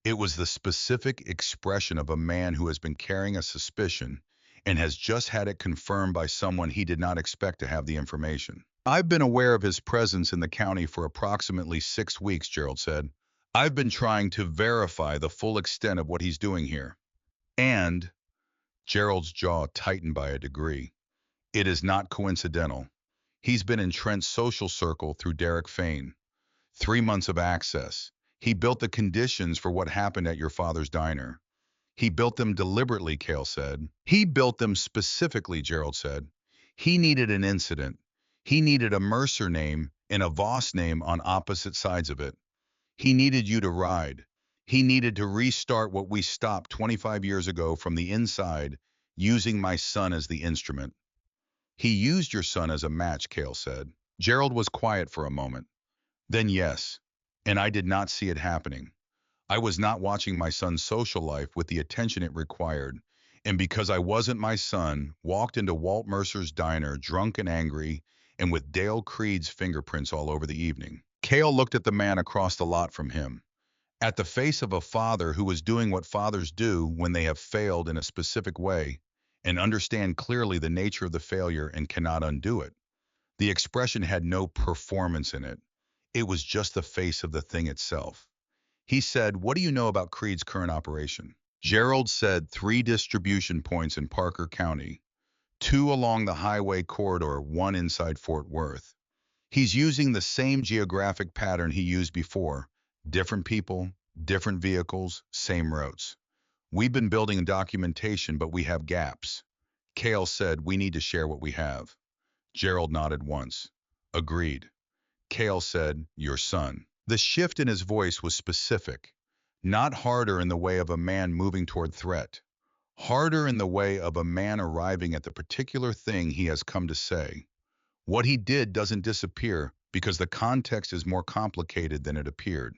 It was the specific expression of a man who has been carrying a suspicion and has just had it confirmed by someone he did not expect to have the information. "I've been aware of his presence in the county for approximately 6 weeks," Gerald said. "I've been trying to verify the full extent of what he's doing here. And," Gerald's jaw tightened by a degree, "it is not coincidental. He's been in Trent's social circle through Derek Fain. 3 months of access. He built the conditions for what happened at your father's diner. He built them deliberately, Cale said. He built them specifically, Gerald said. He needed an incident. He needed a Mercer name and a Voss name on opposite sides of it. He needed you to ride. He needed to restart what we stopped 25 years ago from the inside, using my son as the instrument. He used your son as a match, Cale said. Gerald was quiet for a moment. Then yes, and I did not see it happening. I was not watching my son's social life with the attention it required, and because I wasn't my son, walked into Walt Mercer's diner drunk and angry, and with Dale Creed's fingerprints all over the evening. Cale looked at the man across the lot from him, at the face of a father who was doing what fathers do when they have failed in a specific way, and understand clearly the nature of the failure and cannot undo it. The expression had no performance in it. It was just the face of the thing itself. He said, "What do you know about Creed's current operation?" Gerald said 3 distribution points in Parker County, 2 along the highway corridor, 1 inside Fort Worth. He's using the same geographic pattern he used before. Different people, different vehicles, same routes. We've been building documentation, but we have gaps. Cale said, "We need to share what we have." Gerald nodded once. Agreed. Cale said, "Your son." The shift in his voice was specific, not harder in the way of a man moving toward threat, harder in the way of a man arriving at the particular thing he has come to say. What he did doesn't disappear because the context is more complicated than it appeared.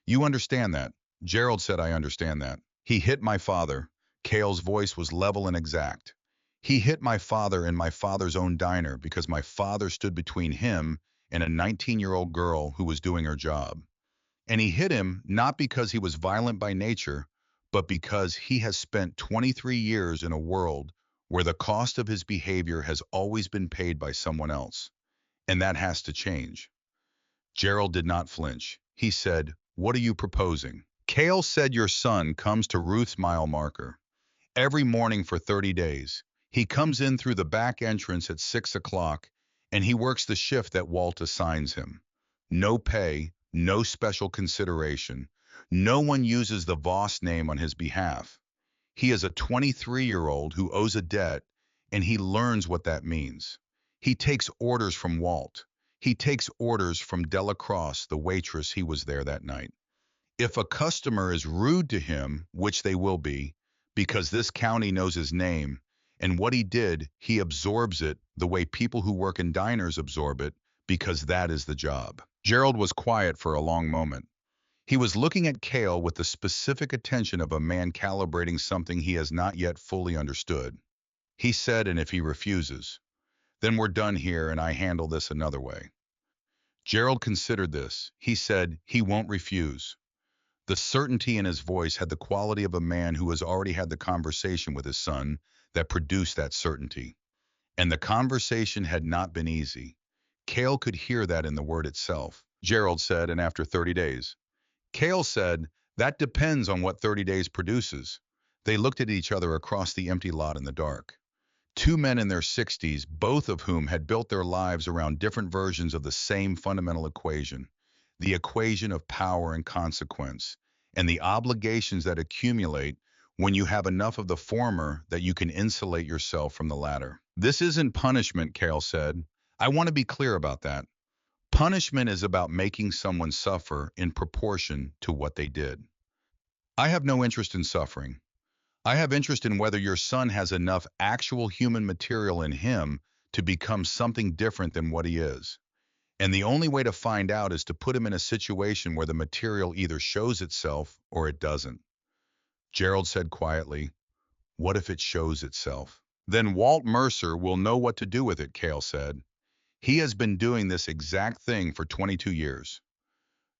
You understand that? Gerald said, "I understand that." He hit my father. Cale's voice was level and exact. He hit my father in my father's own diner because my father stood between him and a 19-year-old girl who was doing her job. And he hit him not because he was violent by nature, but because he has spent 23 years in a world where the cost of his behavior has always been paid by someone else. And that has to change. Gerald did not flinch. He said, "What are you proposing?" Cale said, "Your son comes to Ruth's mile marker every morning for 30 days. He comes in through the back entrance at 6 o'clock, and he works the shift that Walt assigns him. No pay, no special consideration. No one uses the Voss name on his behalf. He is a 23-year-old who owes a debt, and he learns what that means. He takes orders from Walt. He takes orders from Delacrosse, the waitress he was there that night. If a customer is rude to him, which they will be, because this county knows his name, and what he did, he absorbs it the way people who work in diners absorb it, because that is the job." Gerald was quiet for a long moment. He was looking at Cale with the specific attention of a man calibrating something he has not yet fully understood. He said, "And if he refuses, then we're done here and I handle this another way." Gerald considered this. He said, "He won't refuse." The certainty in his voice had the quality of a man who has already had the conversation with his son that produced that certainty. And the conversation had not been easy. Cale could hear that in the word itself. Gerald said, "And after 30 days?" Cale said, "That depends on what 30 days produces." They looked at each other across the empty lot in the dark. 2 men in their 60s, both of whom had built their lives around different versions of the same fundamental equation, the equation of power and consequence, and the obligations that accumulate when you have enough of the former that you can insulate yourself from the latter. "This isn't punishment," Cale said. "I want to be clear about that. Punishment is about making someone suffer in proportion to what they did. I have no interest in suffering. I have interest in whether your son has enough actual human material in him to become something different than what he is. And the only way to find out is to put him in a situation where the material either shows itself or it doesn't." Gerald said quietly, "What if it shows itself?" "Then Walt Mercer will know what to do with it," Cale said. "He has been doing this exact thing for 22 years.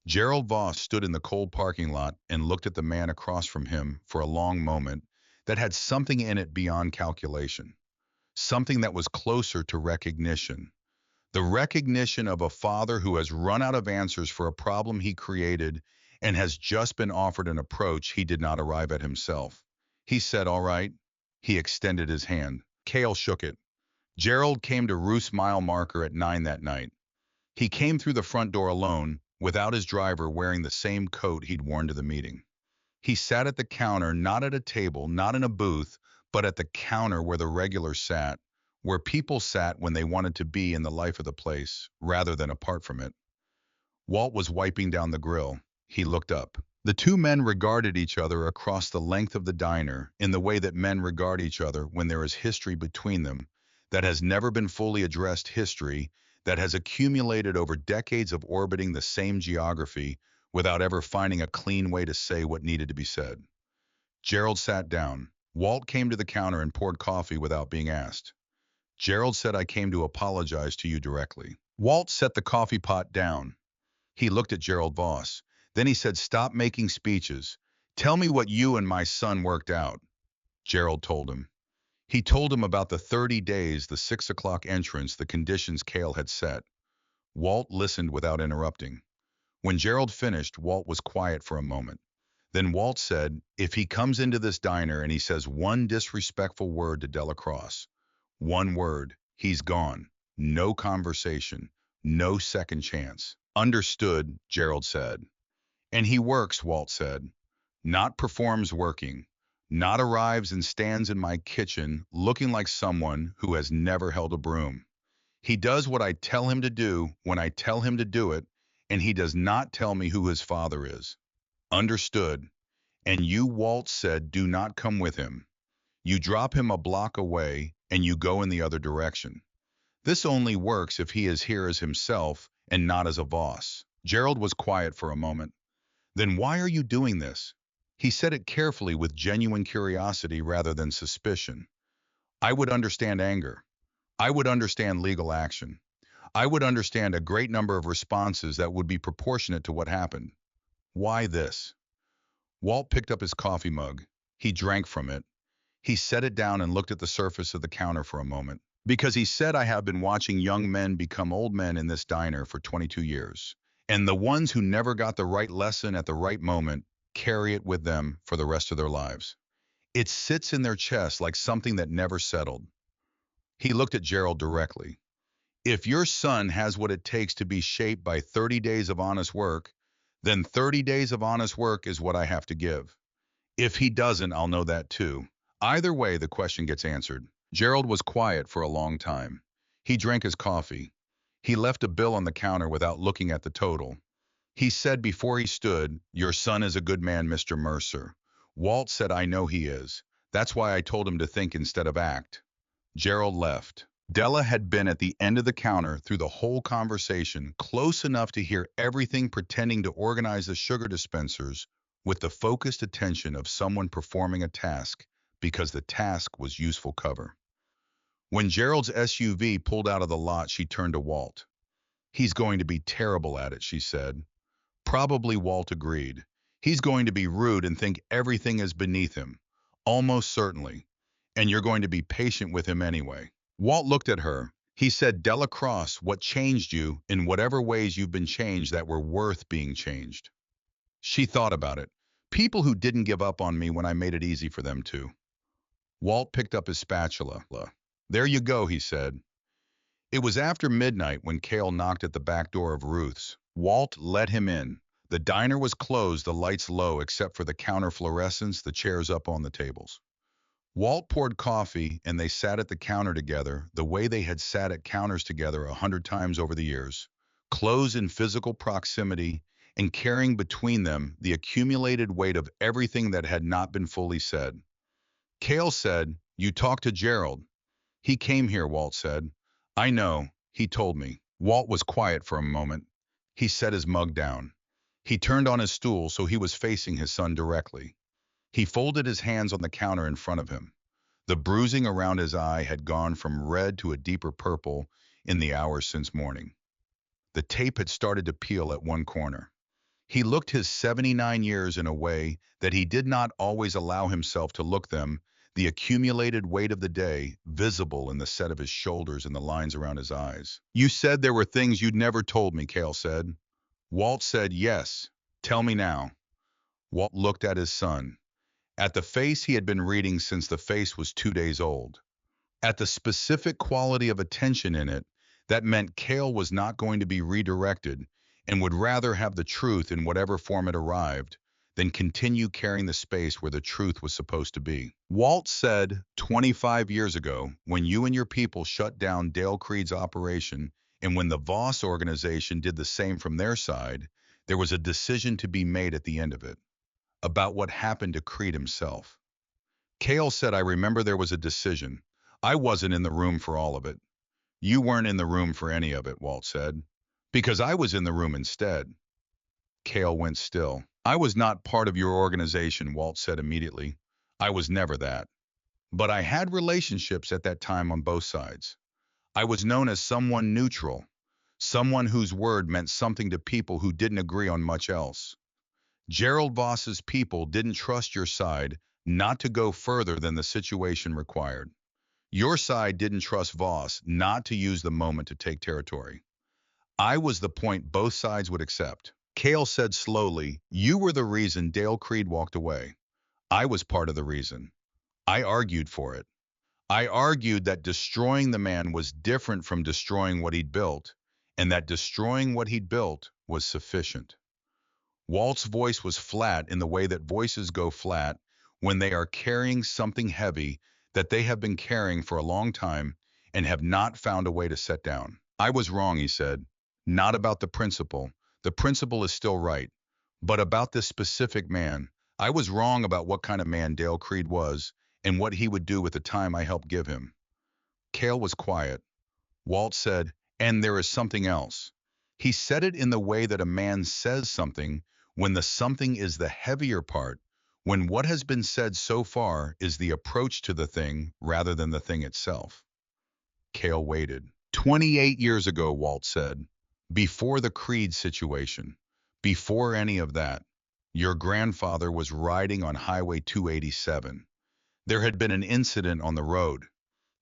Gerald Voss stood in the cold parking lot and looked at the man across from him for a long moment that had something in it beyond calculation, something that was closer to recognition. The recognition of a father who has run out of answers for a problem he created and has just been offered an approach he did not arrive at himself. He said, "All right." He extended his hand. Cale shook it. Gerald came to Ruth's mile marker at 9 that night. He came through the front door alone, without his driver wearing the same coat he'd worn to the meeting. He sat at the counter, not at a table, not in a booth, but at the counter where the regulars sat, where people sat when they wanted to be in the life of the place, rather than apart from it. Walt was wiping down the grill. He looked up. The two men regarded each other across the length of the diner in the way that men regard each other when there is history between them that has never been fully addressed, history that has accumulated over decades of orbiting the same geography without ever finding a clean way to say what needed to be said. Gerald sat down. Walt came to the counter and poured coffee without being asked. Gerald said, "I came to apologize to you directly." Walt set the coffee pot down. He looked at Gerald Voss. Then he said, "Stop making speeches. Tell me what you and my son worked out." Gerald told him. He told him about the 30 days, the 6 o'clock entrance, the conditions Cale had set. Walt listened without interrupting. When Gerald finished, Walt was quiet for a moment. Then Walt said, "If he comes into this diner and he says one disrespectful word to Delacrosse, one word, he's gone. No conversation. No second chance." "Understood," Gerald said. "And he works," Walt said. "Not performs working. Not arrives and stands in my kitchen looking like someone who has never held a broom. He does what I tell him to do when I tell him to do it, and he does not tell me who his father is." "Understood. And you," Walt said, "do not come with him. You drop him a block away, and you go in the other direction. This only works if he is here as himself and not as a Voss." Gerald was quiet for a moment. "Then why are you doing this?" He said it carefully with genuine curiosity rather than suspicion. "I would understand anger. I would understand legal action. I would understand a great number of responses that would be proportionate to what happened. Why this?" Walt picked up his coffee mug. He drank from it. He set it down and looked at the surface of the counter for a moment. "Because," he said, "I have been watching young men become old men in this diner for 22 years. And the ones who never got the right lesson at the right moment carry it with them for the rest of their lives. It sits in their chest like something that never settled." He looked at Gerald directly. "If your son has what it takes to be shaped by 30 days of honest work, then 30 days of honest work is what I have to give. If he doesn't, I'll know that too. Either way, the question gets answered." Gerald was quiet for a long time. He drank his coffee. He left a bill on the counter without looking at the total. He said before he stood, "Your son is a good man, Mr. Mercer." Walt said, "I know he is. That's why I told him to think instead of act." Gerald left. Della had been at the end of the counter through the whole conversation, close enough to hear everything, pretending to organize the sugar dispensers with the focused attention of someone performing a task, because the task was useful cover. When Gerald's SUV pulled out of the lot, she turned to Walt. "He's going to be terrible at it," she said. Probably, Walt agreed. "He's going to be rude and think everything is beneath him. Almost certainly. And you're going to be patient with him anyway." Walt looked at her. He said, "Delacrosse, what changed you, in whatever ways you've been changed that were worth being changed?" She thought about it. "People who didn't give up on me when I made it easy for them to." Walt picked up his spatula. "There you go," he said. It was after midnight when Cale knocked at the back door of Ruth's. Walt let him in. The diner was closed, the lights low except for the counter fluorescents, the chairs up on the tables. Walt poured coffee, and they sat at the counter together, the way they had sat at counters together 100 times over the years, close in physical proximity, and carrying between them the accumulated weight of everything that had not been fully said. Cale said, "You talked to Gerald." "He came here," Walt said. "I know. He told me." Walt was quiet for a moment. He set his mug down. He turned on his stool so he was facing his son directly. He folded his hands on the counter in front of him. The bruising around his eye had gone from red to a deeper purple in the hours since morning. The tape had started to peel at one corner. He looked his 79 years in a way that he did not always allow himself to look them, the accumulated weight of the day visible in the set of his shoulders and the lines around his eyes. "You said there were things you'd never told me," Cale said. Walt said, "Yes. Tell me now." Walt looked at his son, at the face he had been reading since the face was 2 days old, at the specific quality of attention in it that meant Cale was not going to be redirected, and would rather have the truth in whatever form it arrived than continue carrying the space where the truth was supposed to be. Walt said 25 years ago, when you and your people shut down Dale Creed's operation and when the Voss organization did the same from their side, there was a decision to be made at the end of it about what happened to Creed himself. Cale said, I remember there was a decision. I wasn't in the room for all of it. You weren't in the room for any of it, Walt said. Because I was in the room instead. Cale went still. I was not part of your organization, Walt said immediately. I was never that. But I had relationships at that time on both sides. I was known as someone neutral, someone whose word meant something to people who didn't agree on much else. Gerald Voss's people didn't trust your side not to go further than the situation required. Your side didn't trust Voss not to use the moment to take territory. I was the point both sides would accept. Cale said slowly, you were the reason Dale Creed walked away. I was part of the reason. I argued for it. I argued that destroying the man was different from destroying what he'd built, and that destroying what he'd built was sufficient. Walt's voice was flat in the way that voices go flat when they are carrying something heavy that they have been carrying for a long time and have not found a way to set down. I was wrong, he said. Not about the principle. The principle is still right. But about this specific man, I was wrong about what kind of man Dale Creed was and what he would do with the time I helped give him. Cale was quiet. Walt said, and there is something else. He said it in the way that a man says something when the something is the heavier part, when what has been said so far is the approach to the thing rather than the thing itself. Cale waited. 28 years ago, Walt said, before the Creed situation, before any of that, your grandfather was riding on Highway 287. There had been an incident on the road.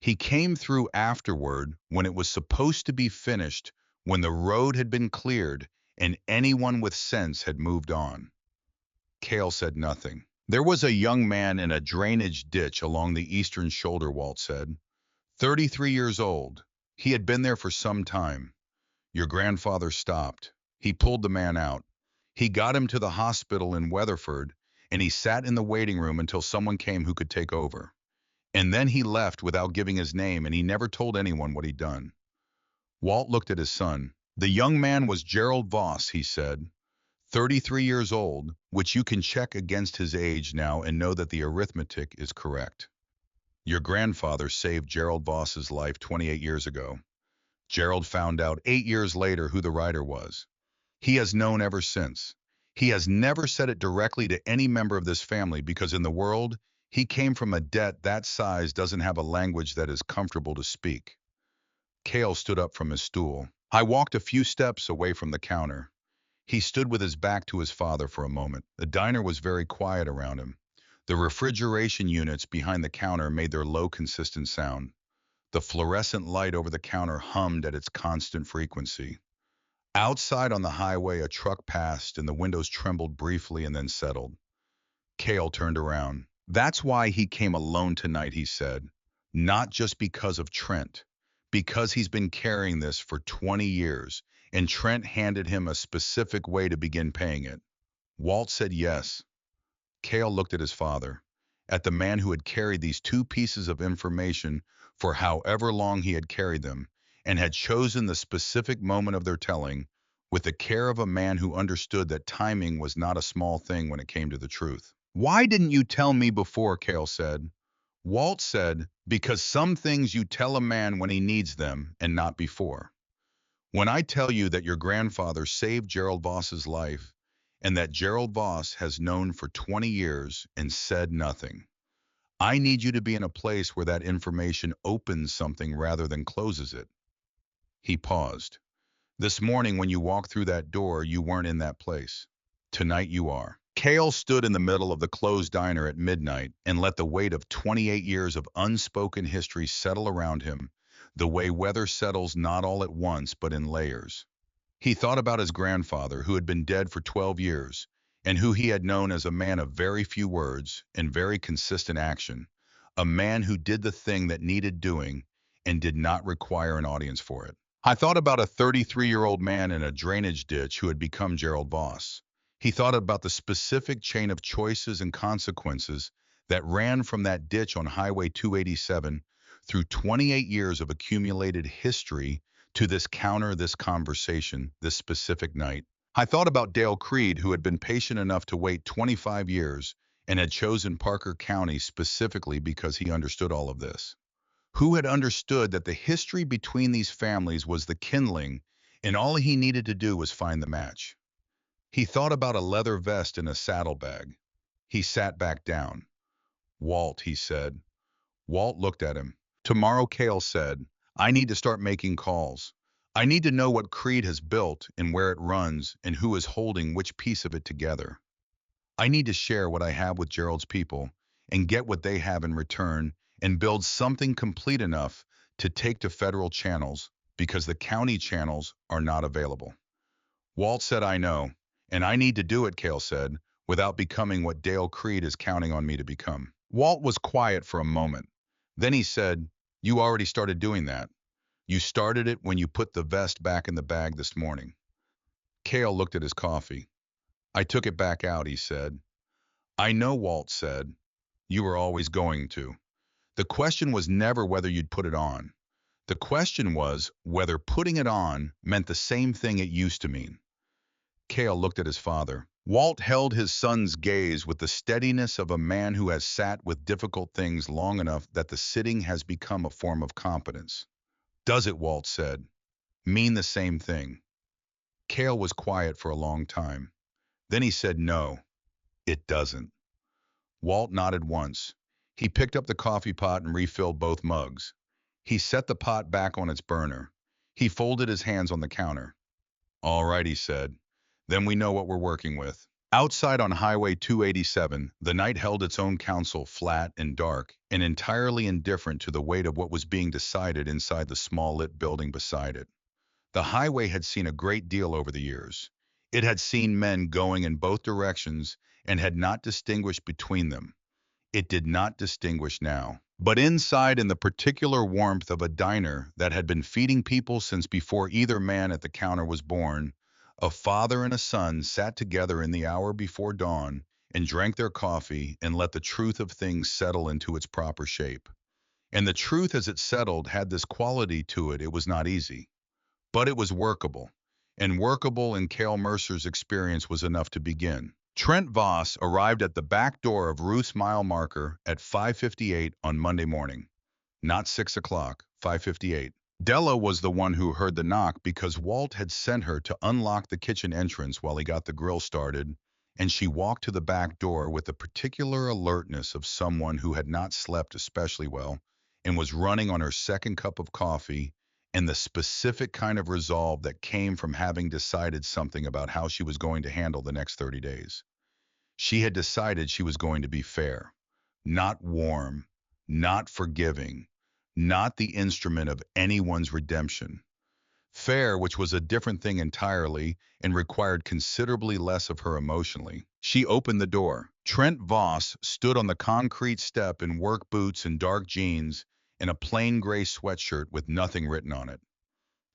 He came through afterward when it was supposed to be finished, when the road had been cleared and anyone with sense had moved on. Cale said nothing. There was a young man in a drainage ditch along the eastern shoulder, Walt said. 33 years old. He had been there for some time. Your grandfather stopped. He pulled the man out. He got him to the hospital in Weatherford, and he sat in the waiting room until someone came who could take over. And then he left without giving his name, and he never told anyone what he'd done. Walt looked at his son. The young man was Gerald Voss, he said, 33 years old, which you can check against his age now and know that the arithmetic is correct. Your grandfather saved Gerald Voss's life 28 years ago. Gerald found out 8 years later who the rider was. He has known ever since. He has never said it directly to any member of this family because in the world, he came from a debt that size doesn't have a language that is comfortable to speak. Cale stood up from his stool. I walked a few steps away from the counter. He stood with his back to his father for a moment. The diner was very quiet around him. The refrigeration units behind the counter made their low, consistent sound. The fluorescent light over the counter hummed at its constant frequency. Outside on the highway, a truck passed and the windows trembled briefly and then settled. Cale turned around. That's why he came alone tonight, he said. Not just because of Trent. Because he's been carrying this for 20 years, and Trent handed him a specific way to begin paying it. Walt said yes. Cale looked at his father, at the man who had carried these two pieces of information for however long he had carried them, and had chosen the specific moment of their telling with the care of a man who understood that timing was not a small thing when it came to the truth. Why didn't you tell me before, Cale said. Walt said, because some things you tell a man when he needs them and not before. When I tell you that your grandfather saved Gerald Voss's life and that Gerald Voss has known for 20 years and said nothing, I need you to be in a place where that information opens something rather than closes it. He paused. This morning when you walked through that door, you weren't in that place. Tonight you are. Cale stood in the middle of the closed diner at midnight and let the weight of 28 years of unspoken history settle around him, the way weather settles not all at once but in layers. He thought about his grandfather, who had been dead for 12 years, and who he had known as a man of very few words and very consistent action, a man who did the thing that needed doing and did not require an audience for it. I thought about a 33-year-old man in a drainage ditch who had become Gerald Voss. He thought about the specific chain of choices and consequences that ran from that ditch on Highway 287 through 28 years of accumulated history to this conversation, this specific night. I thought about Dale Creed, who had been patient enough to wait 25 years and had chosen Parker County specifically because he understood all of this, who had understood that the history between these families was the kindling, and all he needed to do was find the match. He thought about a leather vest and a saddlebag. He sat back down. Walt, he said. Walt looked at him. Tomorrow, Cale said, I need to start making calls. I need to know what Creed has built and where it runs and who is holding which piece of it together. I need to share what I have with Gerald's people and get what they have in return and build something complete enough to take to federal channels because the county channels are not available. Walt said, I know, and I need to do it, Cale said, without becoming what Dale Creed is counting on me to become. Walt was quiet for a moment. Then he said, you already started doing that. You started it when you put the vest back in the bag this morning. Cale looked at his coffee. I took it back out, he said. I know, Walt said. You were always going to. The question was never whether you'd put it on. The question was whether putting it on meant the same thing it used to mean. Cale looked at his father. Walt held his son's gaze with the steadiness of a man who has sat with difficult things long enough that the sitting has become a form of competence. Does it, Walt said, mean the same thing? Cale was quiet for a long time. Then he said, no, it doesn't. Walt nodded once. He picked up the coffee pot and refilled both mugs. He set the pot back on its burner. He folded his hands on the counter. All right, he said. Then we know what we're working with. Outside on Highway 287, the night held its own counsel, flat and dark, and entirely indifferent to the weight of what was being decided inside the small lit building beside it. The highway had seen a great deal over the years. It had seen men going in both directions and had not distinguished between them. It did not distinguish now. But inside, in the particular warmth of a diner that had been feeding people since before either man at the counter was born, a father and a son sat together in the hour before dawn and drank their coffee and let the truth of things settle into its proper shape. And the truth as it settled had this quality to it: it was not easy, but it was workable. And workable in Cale Mercer's experience was enough to begin. Trent Voss arrived at the back door of Ruth's mile marker at 5:58 on Monday morning. Not 6 o'clock, 5:58. Della was the one who heard the knock because Walt had sent her to unlock the kitchen entrance while he got the grill started, and she walked to the back door with the particular alertness of someone who had not slept especially well and was running on her second cup of coffee, and the specific kind of resolve that came from having decided something about how she was going to handle the next 30 days. She had decided she was going to be fair, not warm, not forgiving, not the instrument of anyone's redemption. Fair, which was a different thing entirely and required considerably less of her emotionally. She opened the door. Trent Voss stood on the concrete step in work boots and dark jeans and a plain gray sweatshirt with nothing written on it.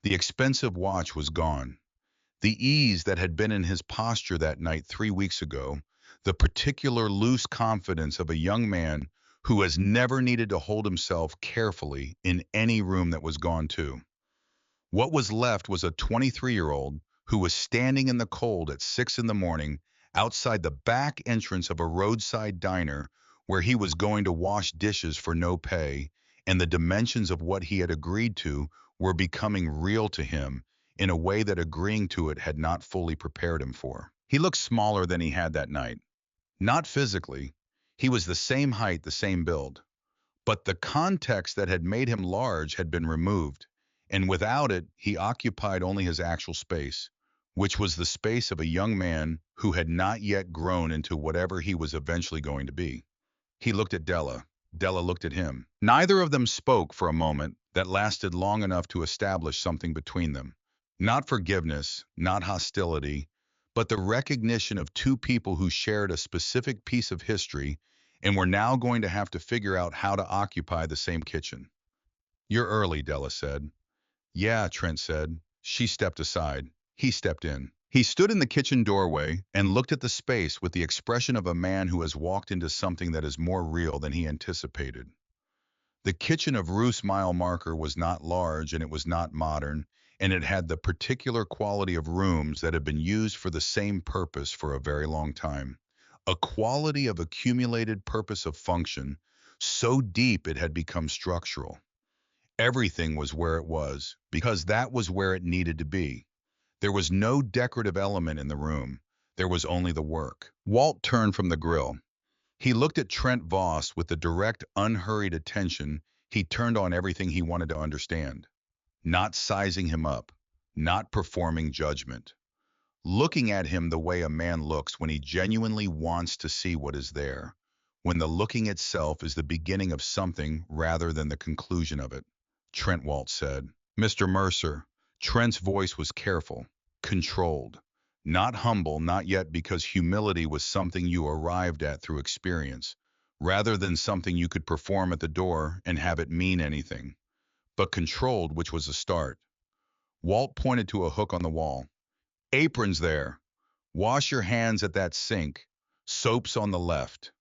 The expensive watch was gone. The ease that had been in his posture that night 3 weeks ago, the particular loose confidence of a young man who has never needed to hold himself carefully in any room that was gone too. What was left was a 23-year-old who was standing in the cold at 6 in the morning outside the back entrance of a roadside diner where he was going to wash dishes for no pay, and the dimensions of what he had agreed to were becoming real to him in a way that agreeing to it had not fully prepared him for. He looked smaller than he had that night. Not physically. He was the same height, the same build. But the context that had made him large had been removed, and without it, he occupied only his actual space, which was the space of a young man who had not yet grown into whatever he was eventually going to be. He looked at Della. Della looked at him. Neither of them spoke for a moment that lasted long enough to establish something between them. Not forgiveness, not hostility, but the recognition of two people who shared a specific piece of history and were now going to have to figure out how to occupy the same kitchen. You're early, Della said. Yeah, Trent said. She stepped aside. He stepped in. He stood in the kitchen doorway and looked at the space with the expression of a man who has walked into something that is more real than he anticipated. The kitchen of Ruth's mile marker was not large and it was not modern, and it had the particular quality of rooms that had been used for the same purpose for a very long time. A quality of accumulated purpose of function, so deep it had become structural. Everything was where it was, because that was where it needed to be. There was no decorative element in the room. There was only the work. Walt turned from the grill. He looked at Trent Voss with the direct, unhurried attention he turned on everything he wanted to understand. Not sizing him up, not performing judgment. Looking at him the way a man looks when he genuinely wants to see what is there, when the looking itself is the beginning of something rather than the conclusion of it. Trent Walt said. Mr. Mercer. Trent's voice was careful, controlled. Not humble, not yet, because humility was something you arrived at through experience, rather than something you could perform at the door and have it mean anything. But controlled, which was a start. Walt pointed to a hook on the wall. Aprons there. Wash your hands at that sink. Soap's on the left.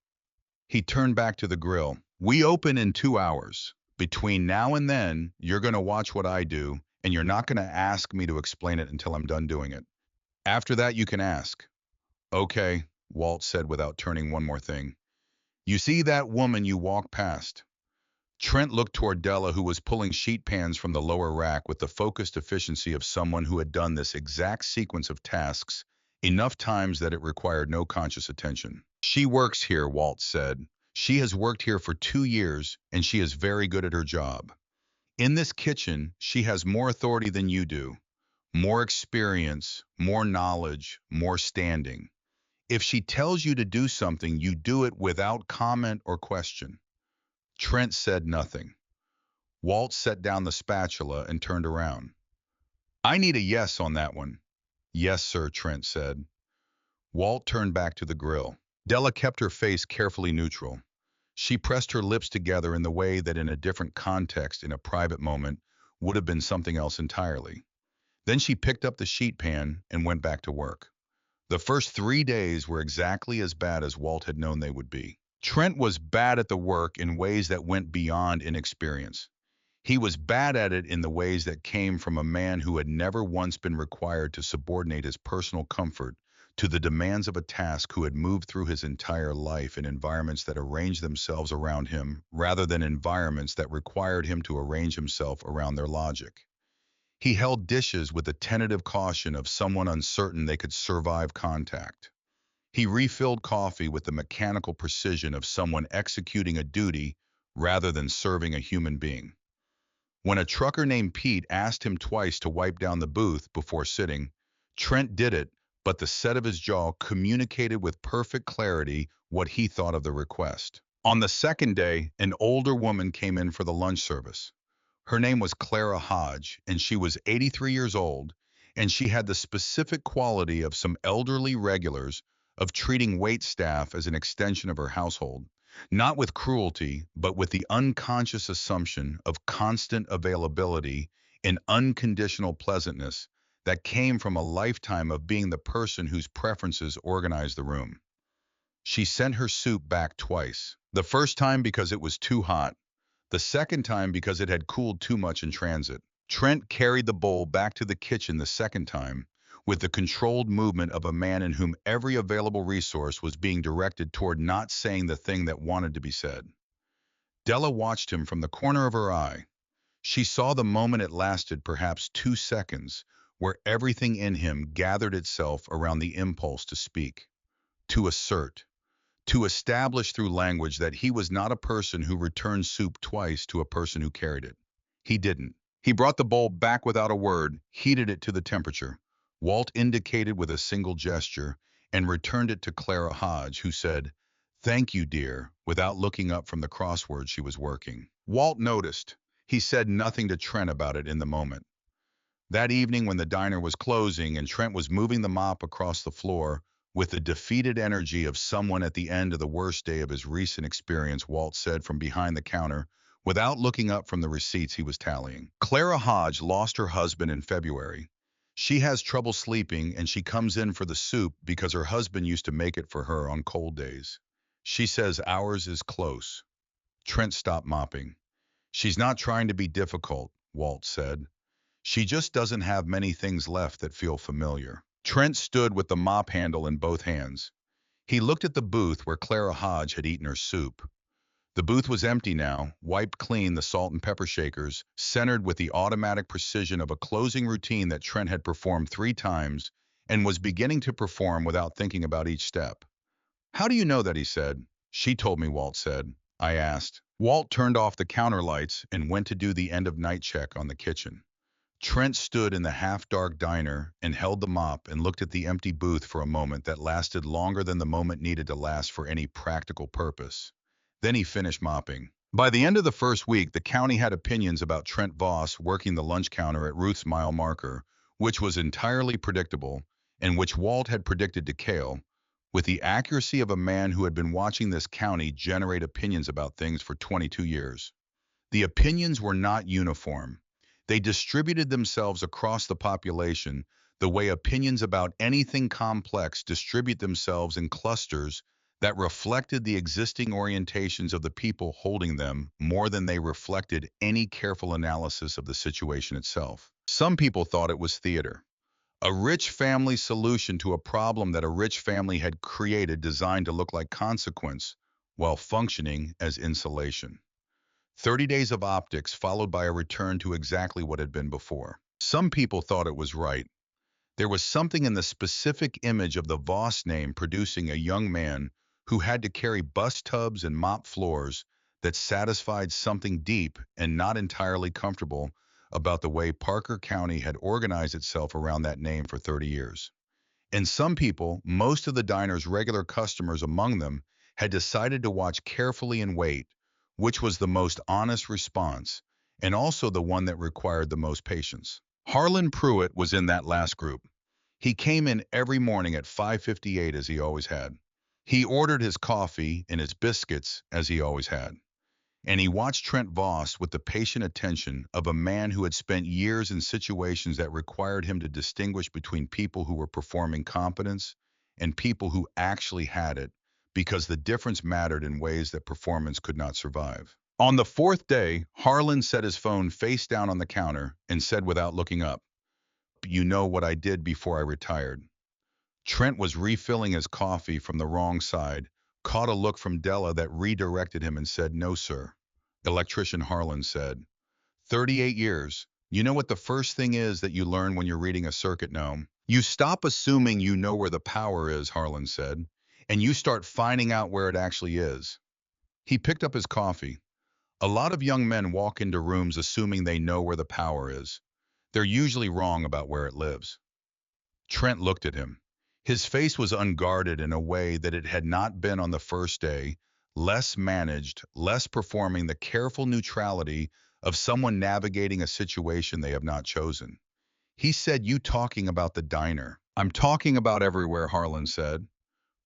He turned back to the grill. We open in 2 hours. Between now and then, you're going to watch what I do, and you're not going to ask me to explain it until I'm done doing it. After that, you can ask. Okay, Walt said without turning one more thing. You see that woman you walk past? Trent looked toward Della, who was pulling sheet pans from the lower rack with the focused efficiency of someone who had done this exact sequence of tasks enough times that it required no conscious attention. She works here, Walt said. She has worked here for 2 years, and she is very good at her job. In this kitchen, she has more authority than you do, more experience, more knowledge, more standing. If she tells you to do something, you do it without comment or question. Trent said nothing. Walt set down the spatula and turned around. I need a yes on that one. Yes, sir, Trent said. Walt turned back to the grill. Della kept her face carefully neutral. She pressed her lips together in the way that in a different context, in a private moment, would have been something else entirely. Then she picked up the sheet pan and went back to work. The first 3 days were exactly as bad as Walt had known they would be. Trent was bad at the work in ways that went beyond inexperience. He was bad at it in the ways that came from a man who had never once been required to subordinate his personal comfort to the demands of a task, who had moved through his entire life in environments that arranged themselves around him rather than environments that required him to arrange himself around their logic. He held dishes with the tentative caution of someone uncertain they could survive contact. He refilled coffee with the mechanical precision of someone executing a duty rather than serving a human being. When a trucker named Pete asked him twice to wipe down the booth before sitting, Trent did it, but the set of his jaw communicated with perfect clarity what he thought of the request. On the second day, an older woman came in for the lunch service. Her name was Clara Hodge, and she was 83 years old, and she had the specific quality of some elderly regulars of treating wait staff as an extension of her household, not with cruelty, but with the unconscious assumption of constant availability and unconditional pleasantness that came from a lifetime of being the person whose preferences organized the room. She sent her soup back twice. The first time because it was too hot, the second time because it had cooled too much in transit. Trent carried the bowl back to the kitchen the second time, with the controlled movement of a man in whom every available resource was being directed toward not saying the thing that wanted to be said. Della watched him from the corner of her eye. She saw the moment. It lasted perhaps 2 seconds, where everything in him gathered itself around the impulse to speak, to assert, to establish through language that he was not a person who returned soup twice to a person who carried it. He didn't. He brought the bowl back without a word, heated it to the temperature. Walt indicated with a single gesture and returned it to Clara Hodge, who said, "Thank you, dear," without looking up from the crossword she was working. Walt noticed. He said nothing to Trent about it in the moment. That evening, when the diner was closing and Trent was moving the mop across the floor with the defeated energy of someone at the end of the worst day of his recent experience, Walt said from behind the counter, without looking up from the receipts he was tallying. Clara Hodge lost her husband in February. She has trouble sleeping and she comes in for the soup because her husband used to make it for her on cold days. She says ours is close. Trent stopped mopping. She's not trying to be difficult, Walt said. She just doesn't have many things left that feel familiar. Trent stood with the mop handle in both hands. He looked at the booth where Clara Hodge had eaten her soup. The booth was empty now, wiped clean, the salt and pepper shakers, centered with the automatic precision of a closing routine that Trent had performed 3 times and was beginning to perform without thinking about each step. How do you know that, he said. She told me, Walt said. I asked. Walt turned off the counter lights and went to do the end-of-night check on the kitchen. Trent stood in the half-dark diner and held the mop and looked at the empty booth for a moment that lasted longer than the moment needed to last for any practical purpose. Then he finished mopping. By the end of the first week, the county had opinions about Trent Voss working the lunch counter at Ruth's mile marker, which was entirely predictable, and which Walt had predicted to Cale, with the accuracy of a man who had been watching this county generate opinions about things for 22 years. The opinions were not uniform. They distributed themselves across the population the way opinions about anything complex distribute themselves in clusters that reflected the existing orientations of the people holding them more than they reflected any careful analysis of the situation itself. Some people thought it was theater, a rich family solution to a problem that a rich family had created designed to look like consequence while functioning as insulation. 30 days of optics followed by a return to exactly what had been before. Some people thought it was right. There was something in the specific image of the Voss name producing a young man who had to carry bus tubs and mop floors that satisfied something deep and not entirely comfortable about the way Parker County had organized itself around that name for 30 years. And some people, most of the diner's regular customers among them, had decided to watch carefully and wait, which was the most honest response, and also the one that required the most patience. Harlan Pruitt was in that last group. He came in every morning at 5:58 as he always had. He ordered his coffee and his biscuits as he always had. And he watched Trent Voss with the patient attention of a man who had spent years in situations that required him to distinguish between people who were performing competence and people who actually had it, because the difference mattered in ways that performance could not survive. On the fourth day, Harlan set his phone face down on the counter and said without looking up, "You know what I did before I retired." Trent was refilling his coffee from the wrong side, caught a look from Della that redirected him and said, "No, sir." Electrician Harlan said, 38 years. You know what the first thing is that you learn when you're reading a circuit gnome? You stop assuming you know where the power is, Harlan said, and you start finding out where it actually is. He picked up his coffee. A lot of young men walk into rooms assuming they know where the power is. They're usually wrong about where it lives. Trent looked at him. His face was unguarded in a way that it had not been on the first day, less managed, less performing the careful neutrality of someone navigating a situation they have not chosen. He said, "You talking about the diner?" "I'm talking about everywhere," Harlan said.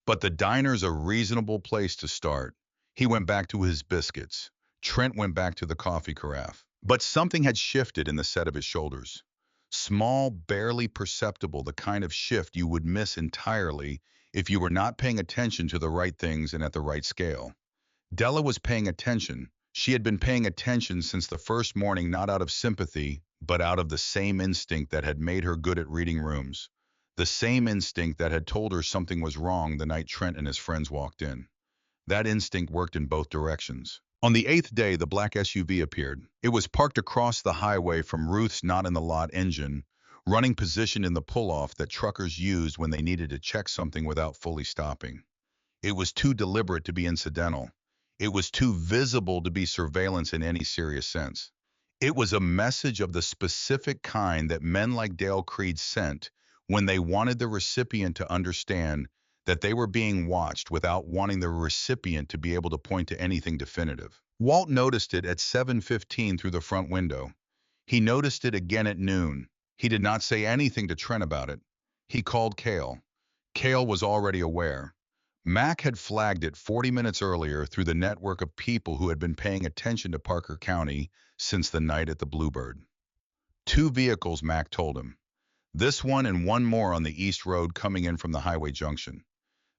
"But the diner's a reasonable place to start." He went back to his biscuits. Trent went back to the coffee carafe. But something had shifted in the set of his shoulders. Small, barely perceptible, the kind of shift you would miss entirely if you were not paying attention to the right things and at the right scale. Della was paying attention. She had been paying attention since the first morning, not out of sympathy, but out of the same instinct that had made her good at reading rooms. The same instinct that had told her something was wrong the night Trent and his friends walked in. That instinct worked in both directions. On the 8th day, the black SUV appeared. It was parked across the highway from Ruth's not-in-the-lot engine, running position in the pull-off that truckers used when they needed to check something without fully stopping. It was too deliberate to be incidental. It was too visible to be surveillance in any serious sense. It was a message of the specific kind that men like Dale Creed sent when they wanted the recipient to understand that they were being watched without wanting the recipient to be able to point to anything definitive. Walt noticed it at 7:15 through the front window. He noticed it again at noon. He did not say anything to Trent about it. He called Cale. Cale was already aware. Mac had flagged it 40 minutes earlier through the network of people who had been paying attention to Parker County since the night at the Bluebird. Two vehicles, Mac told him. This one and one more on the East Road coming in from the highway junction.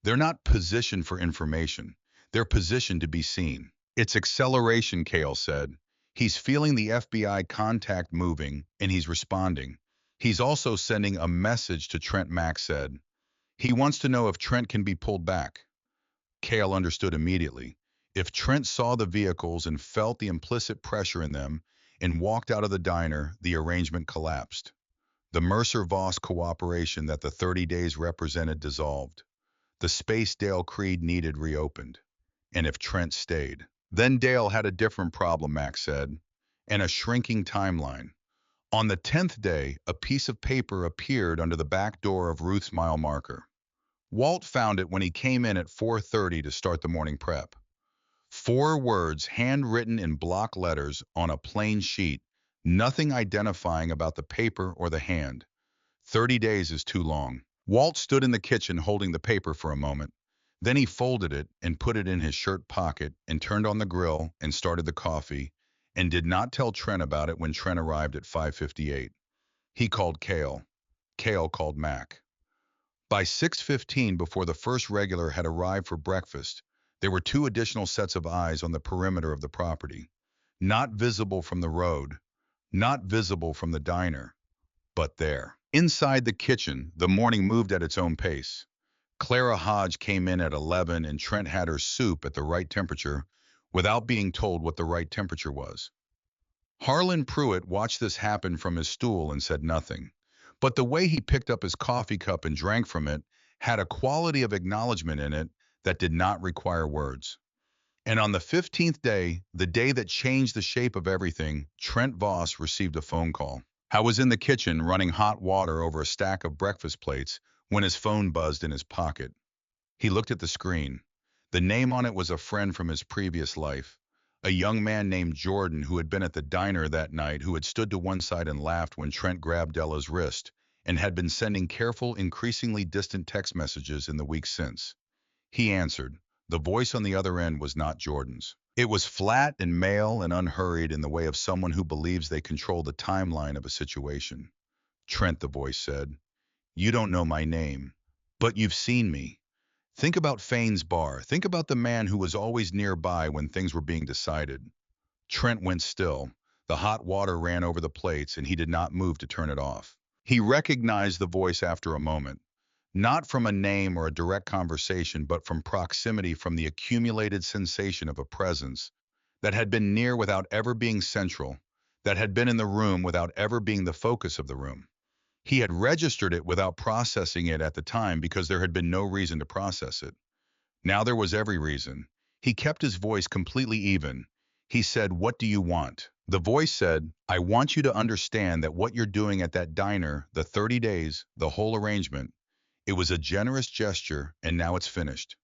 They're not positioned for information. They're positioned to be seen. It's acceleration, Cale said. He's feeling the FBI contact moving, and he's responding. He's also sending a message to Trent, Mac said. He wants to know if Trent can be pulled back. Cale understood immediately. If Trent saw the vehicles and felt the implicit pressure in them and walked out of the diner, the arrangement collapsed. The Mercer-Voss cooperation that the 30 days represented dissolved. The space Dale Creed needed reopened. And if Trent stayed. Then Dale had a different problem, Max said, and a shrinking timeline. On the 10th day, a piece of paper appeared under the back door of Ruth's mile marker. Walt found it when he came in at 4:30 to start the morning prep. 4 words handwritten in block letters on a plain sheet, nothing identifying about the paper or the hand. 30 days is too long. Walt stood in the kitchen holding the paper for a moment. Then he folded it and put it in his shirt pocket and turned on the grill and started the coffee and did not tell Trent about it when Trent arrived at 5:58. He called Cale. Cale called Mac. By 6:15, before the first regular had arrived for breakfast, there were 2 additional sets of eyes on the perimeter of the property. Not visible from the road, not visible from the diner, but there. Inside the kitchen, the morning moved at its own pace. Clara Hodge came in at 11 and Trent had her soup at the right temperature without being told what the right temperature was. Harlan Pruitt watched this happen from his stool and said nothing. But the way he picked up his coffee cup and drank from it had a quality of acknowledgement in it that did not require words. And on the 15th day, the day that changed the shape of everything, Trent Voss received a phone call. I was in the kitchen running hot water over a stack of breakfast plates when his phone buzzed in his pocket. He looked at the screen. The name on it was a friend from his previous life, a young man named Jordan who had been at the diner that night, who had stood to one side and laughed when Trent grabbed Della's wrist, and had been sending careful, increasingly distant text messages in the weeks since. He answered. The voice on the other end was not Jordan's. It was flat and male and unhurried in the way of someone who believes they control the timeline of a situation. Trent, the voice said, you don't know my name, but you've seen me. Think about Fane's bar. Think about the man who was always nearby when things were being decided. Trent went still. The hot water ran over the plates, and he did not move to turn it off. He recognized the voice after a moment, not from a name or a direct conversation, but from proximity, from the accumulated sensation of a presence that had been near without ever being central, that had been in the room without ever being the focus of the room. He had registered it without processing it at the time because there had been no reason to process it. Now there was every reason. He kept his voice completely even. He said, what do you want? The voice said, I want you to understand that what you're doing at that diner, the 30 days, the whole arrangement, it was a generous gesture, and now it's finished.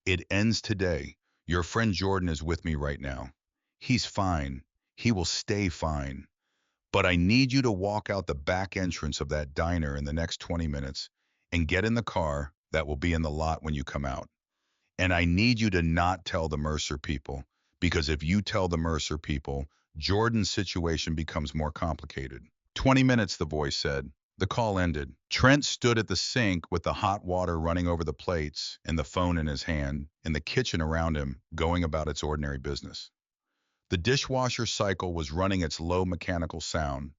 It ends today. Your friend Jordan is with me right now. He's fine. He will stay fine. But I need you to walk out the back entrance of that diner in the next 20 minutes and get in the car that will be in the lot when you come out. And I need you to not tell the Mercer people, because if you tell the Mercer people, Jordan's situation becomes more complicated. 20 minutes, the voice said. The call ended. Trent stood at the sink with the hot water running over the plates and the phone in his hand, and the kitchen around him going about its ordinary business. The dishwasher cycle was running its low mechanical sound.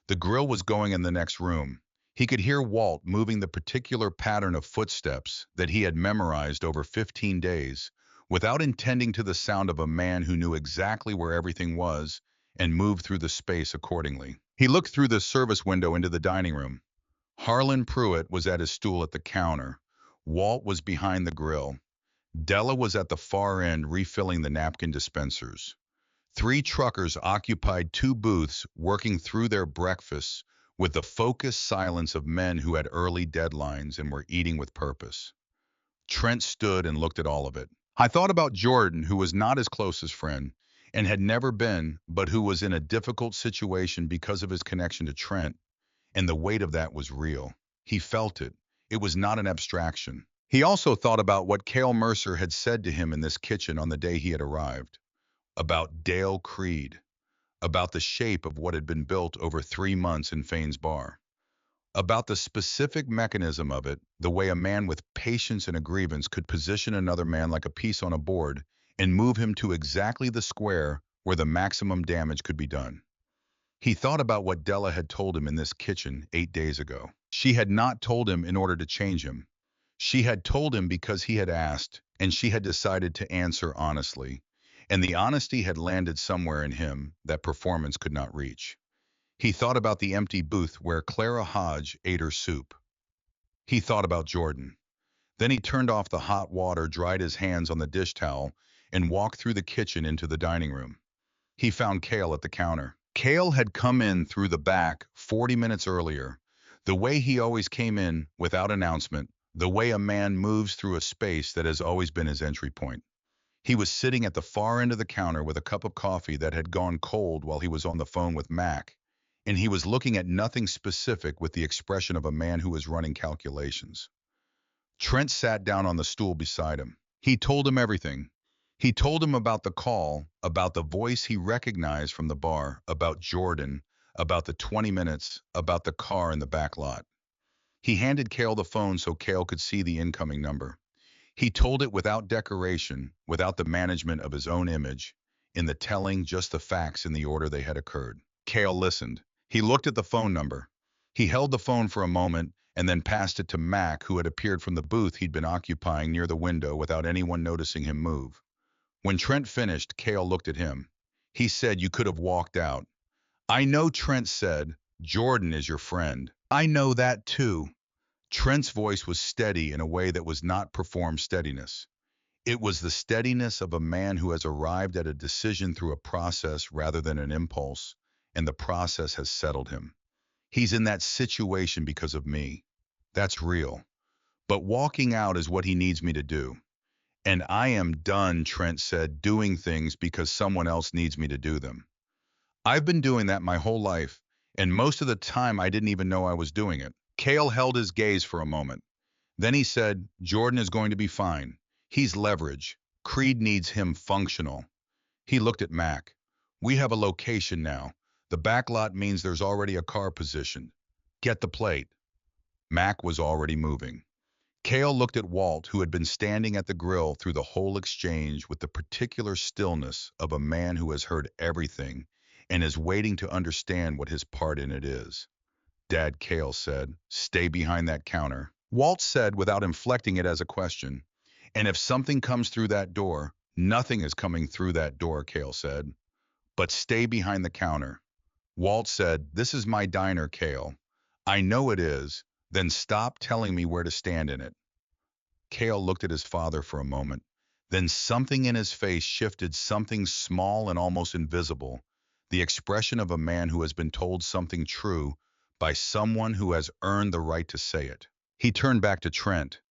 The grill was going in the next room. He could hear Walt moving the particular pattern of footsteps that he had memorized over 15 days, without intending to the sound of a man who knew exactly where everything was and moved through the space accordingly. He looked through the service window into the dining room. Harlan Pruitt was at his stool at the counter. Walt was behind the grill. Della was at the far end refilling the napkin dispensers. 3 truckers occupied 2 booths working through their breakfasts with the focused silence of men who had early deadlines and were eating with purpose. Trent stood and looked at all of it. I thought about Jordan, who was not his closest friend and had never been, but who was in a difficult situation because of his connection to Trent, and the weight of that was real. He felt it. It was not an abstraction. He also thought about what Cale Mercer had said to him in this kitchen on the day he had arrived, about Dale Creed, about the shape of what had been built over 3 months in Fane's bar, about the specific mechanism of it, the way a man with patience and a grievance could position another man like a piece on a board and move him to exactly the square where the maximum damage could be done. He thought about what Della had told him in this kitchen 8 days ago. She had not told him in order to change him. She had told him because he had asked, and she had decided to answer honestly. And the honesty had landed somewhere in him that performance could not reach. He thought about the empty booth where Clara Hodge ate her soup. He thought about Jordan. Then he turned off the hot water, dried his hands on the dish towel, and walked through the kitchen into the dining room. He found Cale at the counter. Cale had come in through the back 40 minutes earlier, the way he always came in without announcement, the way a man moves through a space that has always been his entry point. He was sitting at the far end of the counter with a cup of coffee that had gone cold while he was on the phone with Mac, and he was looking at nothing specific with the expression of a man who was running calculations. Trent sat down on the stool beside him. He told him everything. He told him about the call, about the voice he recognized from the bar, about Jordan, about the 20 minutes, about the car in the back lot. He handed Cale the phone so Cale could see the incoming number. He told it without decoration, without the management of his own image, in the telling just the facts in the order they had occurred. Cale listened. He looked at the phone number. He held the phone for a moment and then passed it to Mac, who had appeared from the booth he'd been occupying near the window without anyone noticing him move. When Trent finished, Cale looked at him. He said, "You could have walked out." "I know," Trent said. "Jordan is your friend." "I know that too." Trent's voice was steady in a way that was not performed steadiness. It was the steadiness of a man who has arrived at a decision through a process rather than an impulse, and the process has settled him. He's in that situation because of me. That's real. But walking out is what he needs me to do. And I am done, Trent said, doing things because someone else needs me to do them. I've been doing that my whole life, and most of the time I didn't even know I was doing it. Cale held his gaze for a moment. Then he said, "Jordan is going to be fine. He's leverage. Creed needs him functional." He looked at Mac. "We have a location now. The back lot means there's already a car positioned. Get the plate." Mac was already moving. Cale looked at Walt, who had been standing at the grill through the whole exchange with the particular stillness of a man who has heard everything and is waiting to understand what his part in it is. "Dad," Cale said, "stay behind that counter." Walt said without inflecting it as a question, "And if something comes through that door—" "Nothing is coming through that door," Cale said. "But stay behind the counter." Walt said, "This is my diner, Cale." "I know it is. Then stop telling me where to stand in it." Cale looked at his father for a moment. Then something in his face shifted, something small and almost invisible, the expression of a man who has been told something true by someone who has earned the right to say it. He turned back to Trent.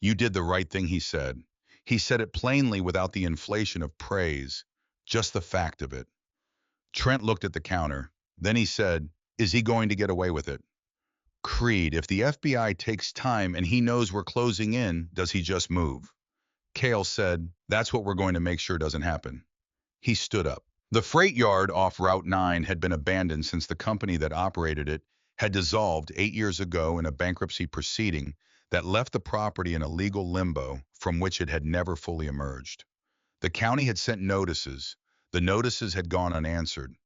"You did the right thing," he said. He said it plainly without the inflation of praise, just the fact of it. Trent looked at the counter. Then he said, "Is he going to get away with it?" "Creed, if the FBI takes time and he knows we're closing in, does he just move?" Cale said, "That's what we're going to make sure doesn't happen." He stood up. The freight yard off Route 9 had been abandoned since the company that operated it had dissolved 8 years ago in a bankruptcy proceeding that left the property in a legal limbo from which it had never fully emerged. The county had sent notices. The notices had gone unanswered.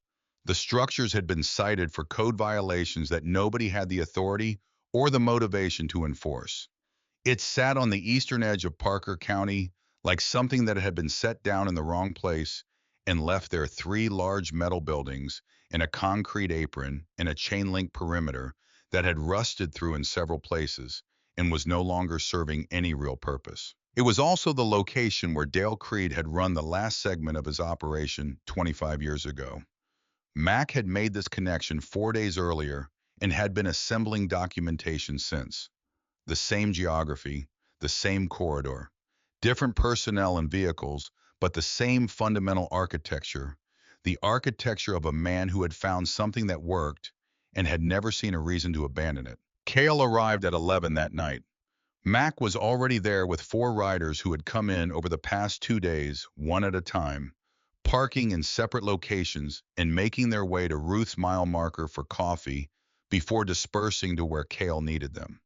The structures had been cited for code violations that nobody had the authority or the motivation to enforce. It sat on the eastern edge of Parker County like something that had been set down in the wrong place and left there: three large metal buildings and a concrete apron and a chain link perimeter that had rusted through in several places and was no longer serving any real purpose. It was also the location where Dale Creed had run the last segment of his operation 25 years ago. Mac had made this connection 4 days earlier and had been assembling documentation since. The same geography, the same corridor, different personnel and vehicles, but the same fundamental architecture, the architecture of a man who had found something that worked and had never seen a reason to abandon it. Cale arrived at 11 that night. Mac was already there with 4 riders who had come in over the past 2 days, one at a time, parking in separate locations and making their way to Ruth's mile marker for coffee before dispersing to where Cale needed them.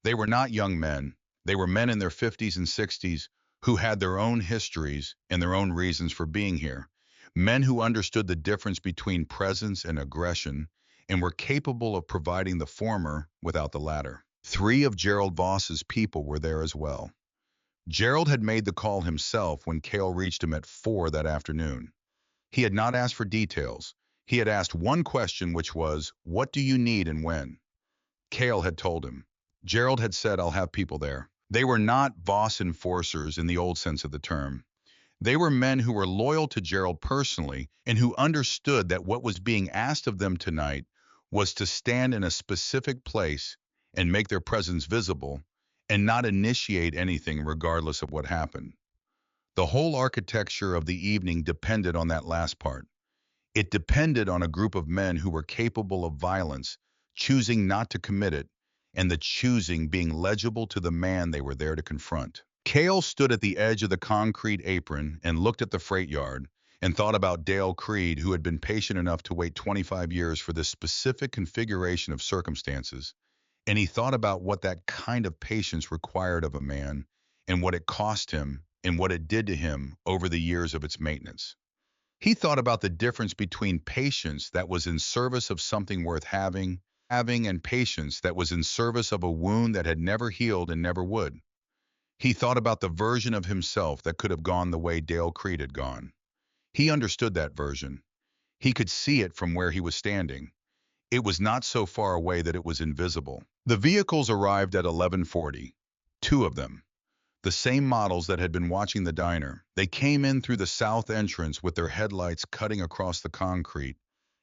They were not young men. They were men in their 50s and 60s who had their own histories and their own reasons for being here. Men who understood the difference between presence and aggression and were capable of providing the former without the latter. 3 of Gerald Voss's people were there as well. Gerald had made the call himself when Cale reached him at 4 that afternoon. He had not asked for details. He had asked one question, which was, "What do you need and when?" Cale had told him. Gerald had said, "I'll have people there." They were not Voss enforcers in the old sense of the term. They were men who were loyal to Gerald personally and who understood that what was being asked of them tonight was to stand in a specific place and make their presence visible and not initiate anything regardless of what happened. The whole architecture of the evening depended on that last part. It depended on a group of men who were capable of violence, choosing not to commit it, and the choosing being legible to the man they were there to confront. Cale stood at the edge of the concrete apron and looked at the freight yard and thought about Dale Creed, who had been patient enough to wait 25 years for this specific configuration of circumstances. And he thought about what that kind of patience required of a man and what it cost him and what it did to him over the years of its maintenance. He thought about the difference between patience that was in service of something worth having and patience that was in service of a wound that had never healed and never would. He thought about the version of himself that could have gone the way Dale Creed had gone. He understood that version. He could see it from where he was standing. It was not so far away that it was invisible. The vehicles arrived at 11:40. 2 of them. The same models that had been watching the diner. They came in through the south entrance with their headlights cutting across the concrete.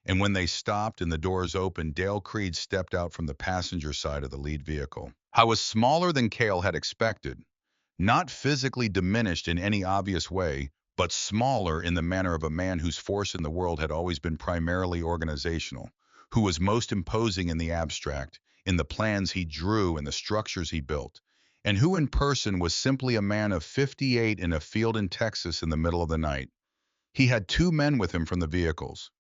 And when they stopped and the doors opened, Dale Creed stepped out from the passenger side of the lead vehicle. I was smaller than Cale had expected. Not physically diminished in any obvious way, but smaller in the manner of a man whose force in the world had always been primarily organizational, who was most imposing in the abstract, in the plans he drew and the structures he built, and who in person was simply a man of 58 in a field in Texas in the middle of the night. He had 2 men with him from the vehicles,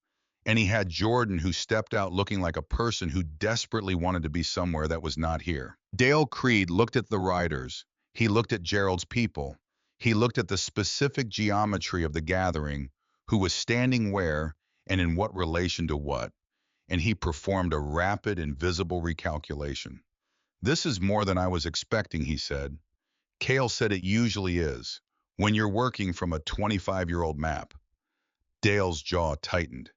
and he had Jordan, who stepped out looking like a person who desperately wanted to be somewhere that was not here. Dale Creed looked at the riders. He looked at Gerald's people. He looked at the specific geometry of the gathering, who was standing where and in what relation to what, and he performed a rapid and visible recalculation. "This is more than I was expecting," he said. Cale said it usually is, when you're working from a 25-year-old map. Dale's jaw tightened.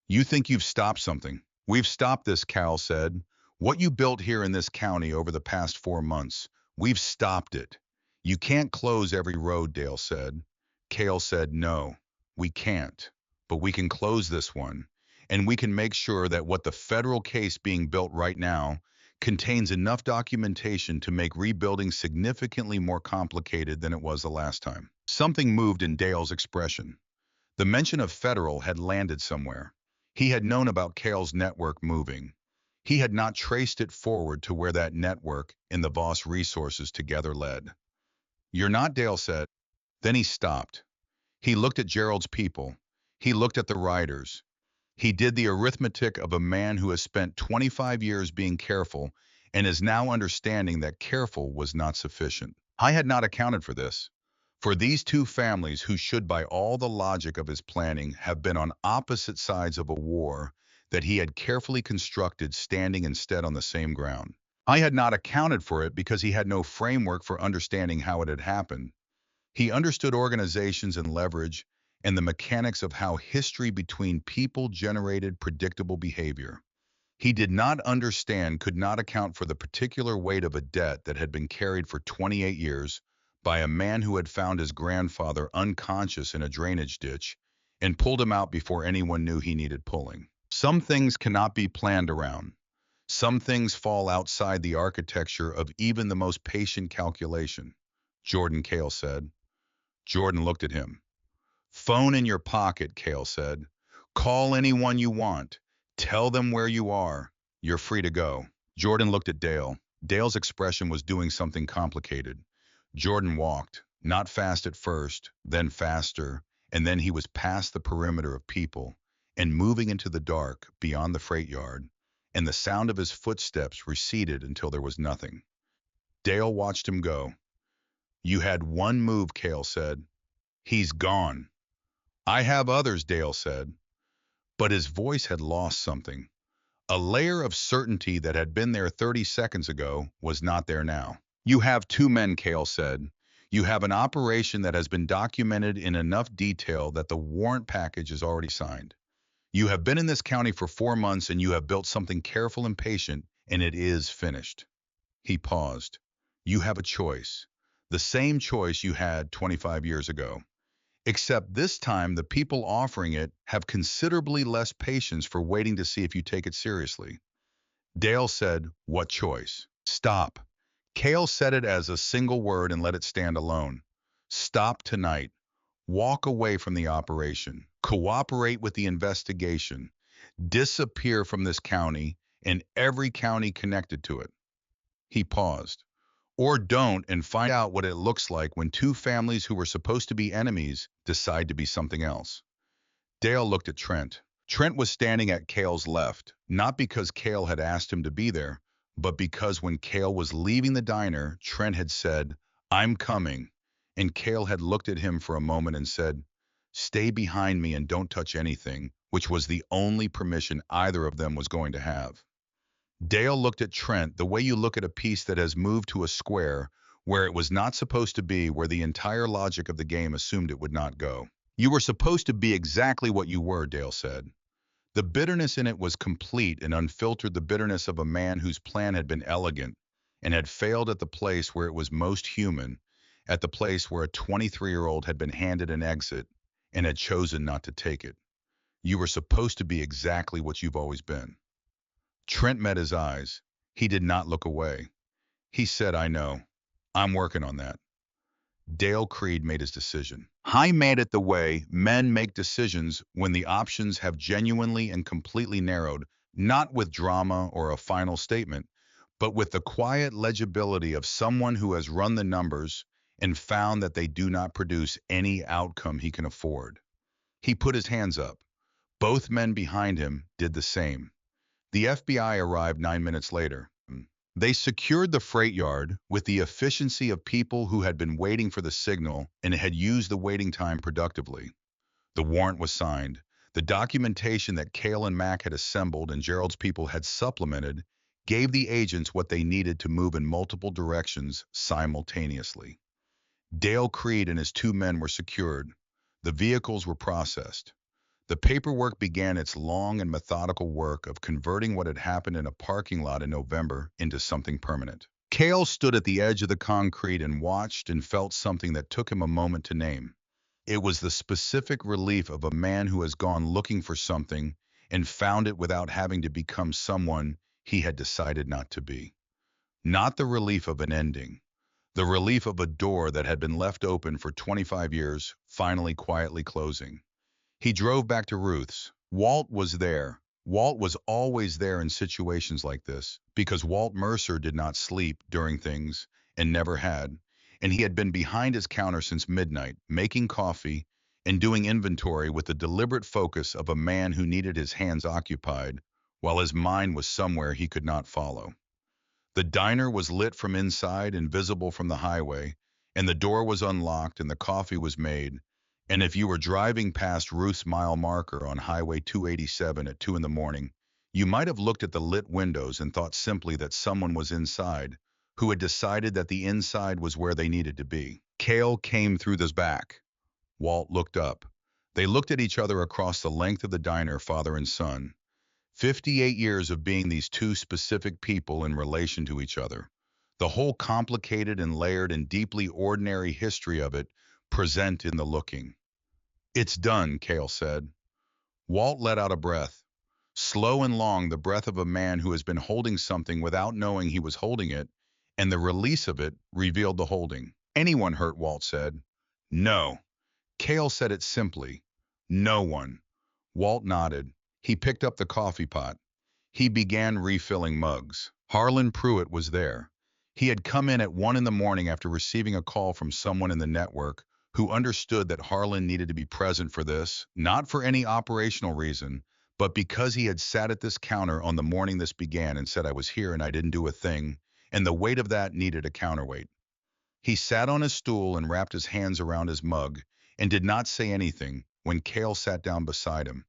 "You think you've stopped something?" "We've stopped this," Cal said. "What you built here in this county over the past 4 months, we've stopped it." "You can't close every road," Dale said. Cale said, "No, we can't. But we can close this one. And we can make sure that what the federal case being built right now contains enough documentation to make rebuilding significantly more complicated than it was the last time." Something moved in Dale's expression. The mention of federal had landed somewhere. He had known about Cale's network moving. He had not traced it forward to where that network and the Voss resources together led. "You're not," Dale said. Then he stopped. He looked at Gerald's people. He looked at the riders. He did the arithmetic of a man who has spent 25 years being careful and is now understanding that careful was not sufficient. I had not accounted for this. For these 2 families who should by all the logic of his planning have been on opposite sides of a war that he had carefully constructed standing instead on the same ground. I had not accounted for it because he had no framework for understanding how it had happened. He understood organizations and leverage and the mechanics of how history between people generated predictable behavior. He did not understand, could not account for the particular weight of a debt that had been carried for 28 years by a man who had found his grandfather unconscious in a drainage ditch and pulled him out before anyone knew he needed pulling. Some things cannot be planned around. Some things fall outside the architecture of even the most patient calculation, Jordan Cale said. Jordan looked at him. "Phone in your pocket," Cale said. "Call anyone you want. Tell them where you are. You're free to go." Jordan looked at Dale. Dale's expression was doing something complicated. Jordan walked, not fast at first, then faster, and then he was past the perimeter of people and moving into the dark beyond the freight yard, and the sound of his footsteps receded until there was nothing. Dale watched him go. You had one move, Cale said. He's gone. I have others, Dale said. But his voice had lost something. A layer of certainty that had been there 30 seconds ago was not there now. You have two men, Cale said. You have an operation that has been documented in enough detail that the warrant package is already signed. You have been in this county for 4 months and you have built something careful and patient, and it is finished. He paused. You have a choice. The same choice you had 25 years ago. Except this time, the people offering it have considerably less patience for waiting to see if you take it seriously. Dale said, what choice? Stop. Cale said it as a single word and let it stand alone. Stop tonight. Walk away from the operation. Cooperate with the investigation. Disappear from this county and every county connected to it. He paused. Or don't and find out what it looks like when two families who were supposed to be enemies decide to be something else. Dale looked at Trent. Trent was standing at Cale's left, not because Cale had asked him to be there, but because when Cale was leaving the diner, Trent had said, I'm coming, and Cale had looked at him for a moment and said, stay behind me and don't touch anything, which was the only permission either of them was going to have. Dale looked at Trent the way you look at a piece that has moved to a square where it was not supposed to be, where the entire logic of the game assumed it would not go. You were supposed to be exactly what you were, Dale said. The bitterness in it was complete and unfiltered, the bitterness of a man whose plan had been elegant and had failed at the place where it was most human, at the place where a 23-year-old had been handed an exit and had chosen not to take it. You were supposed to be exactly what you've always been. Trent met his eyes. He did not look away. He said, I know. I'm working on that. Dale Creed made his decision. I made it the way men make decisions when the options have genuinely and completely narrowed, not with drama or a final statement, but with the quiet legibility of someone who has run the numbers and found that they do not produce any outcome he can afford. He put his hands up. Both men behind him did the same. The FBI arrived 9 minutes later. They secured the freight yard with the efficiency of people who had been waiting for the signal and had used the waiting time productively. The warrant was signed. The documentation that Cale and Mac had assembled and Gerald's people had supplemented gave the agents what they needed to move in multiple directions simultaneously. Dale Creed and his two men were secured. The vehicles were processed. The paperwork began its long and methodical work of converting what had happened in a parking lot in November into something permanent. Cale stood at the edge of the concrete and watched and felt something that took him a moment to name. It was the specific relief of a man who has gone looking for something and found it without having to become someone he had decided not to be. Not the relief of an ending. The relief of a door that had been left open for 25 years, finally quietly closing. He drove back to Ruth's. Walt was there. Walt was always there in situations like this, because Walt Mercer did not sleep during things, and never had, and he had been behind his counter since midnight, making coffee and doing inventory with the deliberate focus of a man who needed his hands occupied, while his mind was somewhere he could not follow. The diner was lit from inside and visible from the highway, and the door was unlocked and the coffee was made. And if you were driving past Ruth's mile marker on Highway 287 at 2 in the morning, you might have looked at the lit windows and thought simply that someone was inside, who had decided that the inside was where they needed to be. Cale came through the back. Walt looked up. They looked at each other across the length of the diner, father and son. 58 years of being these two specific people in relation to each other. The whole complicated and layered and deeply ordinary history of it present in the looking. It's done, Cale said. Walt let out a breath. Slow and long, the breath of a man who has been holding something without knowing he was holding it, and the release of it revealed the holding. Anyone hurt, Walt said. No. Cale said it simply. No one. Walt nodded. He picked up the coffee pot. He began refilling mugs. Harlan Pruitt was there. He had come in at 1 in the morning after receiving a call from someone in the network who understood that Harlan needed to be present for this, not for any operational reason, but because he had sat at this counter on the morning this began and said I was here and I didn't do a thing, and the weight of that needed a counterweight. He sat on his stool and wrapped his hands around his mug and did not say anything when Cale sat down beside him.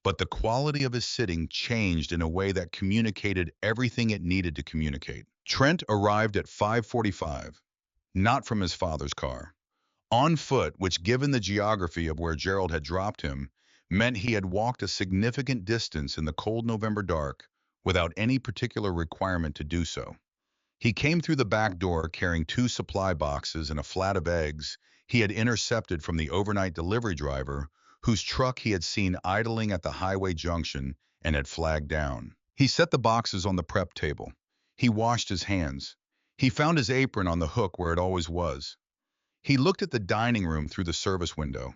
But the quality of his sitting changed in a way that communicated everything it needed to communicate. Trent arrived at 5:45, not from his father's car. On foot, which given the geography of where Gerald had dropped him, meant he had walked a significant distance in the cold November dark without any particular requirement to do so. He came through the back door carrying 2 supply boxes and a flat of eggs he had intercepted from the overnight delivery driver whose truck he had seen idling at the highway junction and had flagged down. He set the boxes on the prep table. He washed his hands. He found his apron on the hook where it always was. He looked at the dining room through the service window.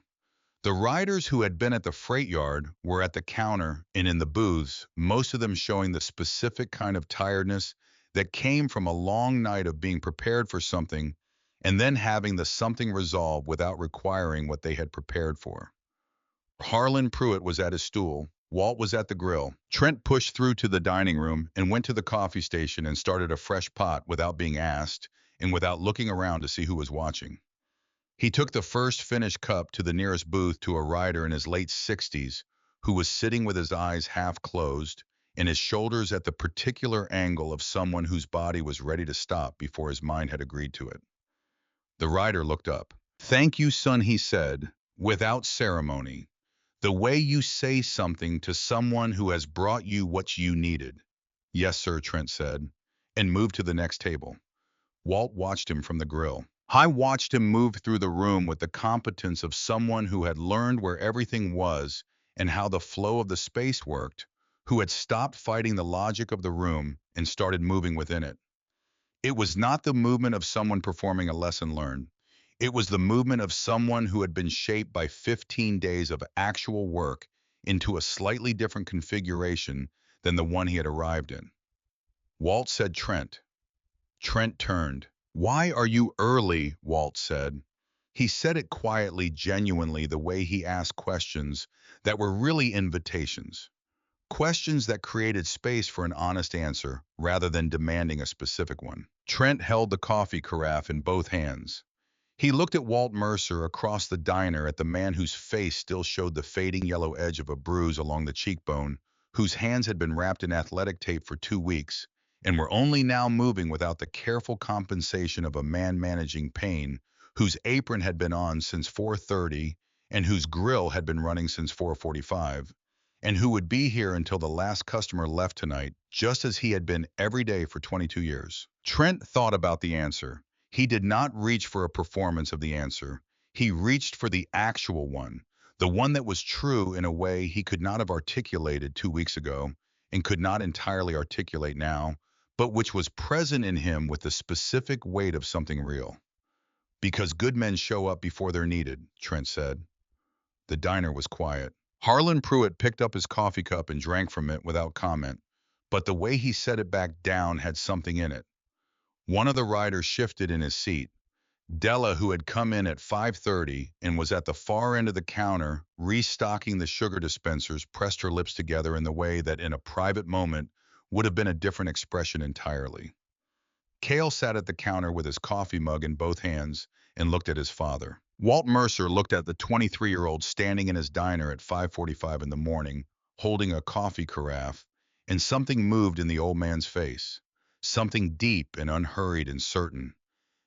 The riders who had been at the freight yard were at the counter and in the booths, most of them showing the specific kind of tiredness that came from a long night of being prepared for something and then having the something resolve without requiring what they had prepared for. Harlan Pruitt was at his stool. Walt was at the grill. Trent pushed through to the dining room and went to the coffee station and started a fresh pot without being asked and without looking around to see who was watching. He took the first finished cup to the nearest booth to a rider in his late 60s who was sitting with his eyes half closed and his shoulders at the particular angle of someone whose body was ready to stop before his mind had agreed to it. The rider looked up. "Thank you, son," he said, without ceremony. "The way you say something to someone who has brought you what you needed." "Yes, sir," Trent said, and moved to the next table. Walt watched him from the grill. I watched him move through the room with the competence of someone who had learned where everything was and how the flow of the space worked, who had stopped fighting the logic of the room and started moving within it. It was not the movement of someone performing a lesson learned. It was the movement of someone who had been shaped by 15 days of actual work into a slightly different configuration than the one he had arrived in. Walt said, "Trent." Trent turned. "Why are you early?" Walt said. He said it quietly, genuinely, the way he asked questions that were really invitations. Questions that created space for an honest answer rather than demanding a specific one. Trent held the coffee carafe in both hands. He looked at Walt Mercer across the diner at the man whose face still showed the fading yellow edge of a bruise along the cheekbone, whose hands had been wrapped in athletic tape for 2 weeks, and were only now moving without the careful compensation of a man managing pain, whose apron had been on since 4:30 and whose grill had been running since 4:45, and who would be here until the last customer left tonight, just as he had been every day for 22 years. Trent thought about the answer. He did not reach for a performance of the answer. He reached for the actual one, the one that was true in a way he could not have articulated 2 weeks ago and could not entirely articulate now, but which was present in him with the specific weight of something real. "Because good men show up before they're needed," Trent said. The diner was quiet. Harlan Pruitt picked up his coffee cup and drank from it without comment, but the way he set it back down had something in it. One of the riders shifted in his seat. Della, who had come in at 5:30 and was at the far end of the counter restocking the sugar dispensers, pressed her lips together in the way that in a private moment would have been a different expression entirely. Cale sat at the counter with his coffee mug in both hands and looked at his father. Walt Mercer looked at the 23-year-old standing in his diner at 5:45 in the morning, holding a coffee carafe, and something moved in the old man's face. Something deep and unhurried and certain.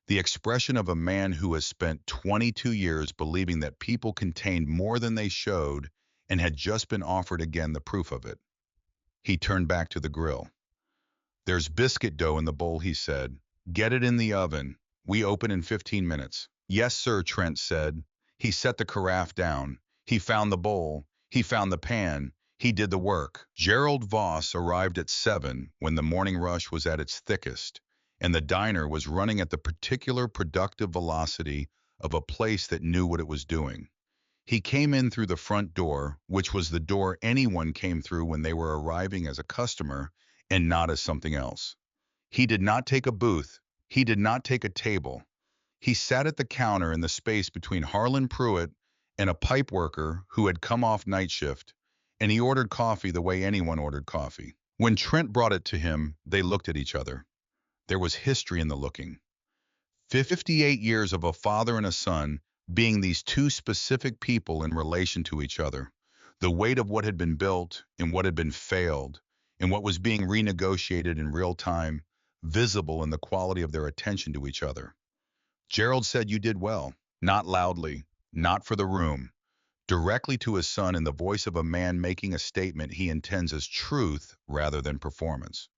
The expression of a man who has spent 22 years believing that people contained more than they showed and had just been offered again the proof of it. He turned back to the grill. "There's biscuit dough in the bowl," he said. "Get it in the oven. We open in 15 minutes. "Yes, sir," Trent said. He set the carafe down. He found the bowl. He found the pan. He did the work. Gerald Voss arrived at 7 when the morning rush was at its thickest, and the diner was running at the particular productive velocity of a place that knew what it was doing. He came in through the front door, which was the door anyone came through when they were arriving as a customer and not as something else. He did not take a booth. He did not take a table. He sat at the counter in the space between Harlan Pruitt and a pipe worker who had come off night shift, and he ordered coffee the way anyone ordered coffee. When Trent brought it to him, they looked at each other. There was history in the looking. 58 years of a father and a son being these two specific people in relation to each other. The weight of what had been built and what had been failed and what was being renegotiated in real time, visible in the quality of their attention to each other. Gerald said you did well, not loudly, not for the room, directly to his son in the voice of a man making a statement he intends as truth rather than performance.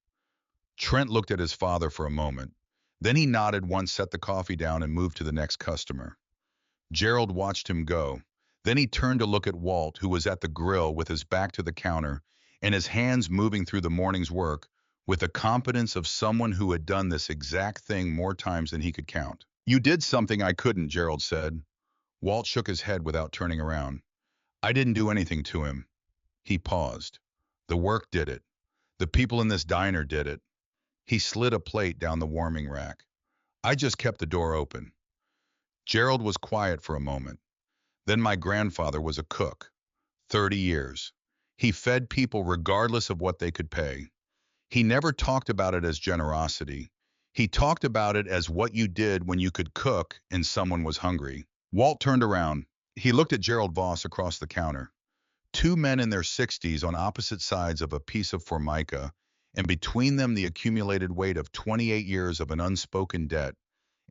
Trent looked at his father for a moment. Then he nodded once, set the coffee down, and moved to the next customer. Gerald watched him go. Then he turned to look at Walt, who was at the grill with his back to the counter and his hands moving through the morning's work with the competence of someone who had done this exact thing more times than he could count. You did something I couldn't, Gerald said. Walt shook his head without turning around. I didn't do anything to him. He paused. The work did it. The people in this diner did it. He slid a plate down the warming rack. I just kept the door open. Gerald was quiet for a moment. Then my grandfather was a cook. 30 years. He fed people regardless of what they could pay. He never talked about it as generosity. He talked about it as what you did when you could cook and someone was hungry. Walt turned around. He looked at Gerald Voss across the counter. Two men in their 60s on opposite sides of a piece of formica, and between them the accumulated weight of 28 years of an unspoken debt,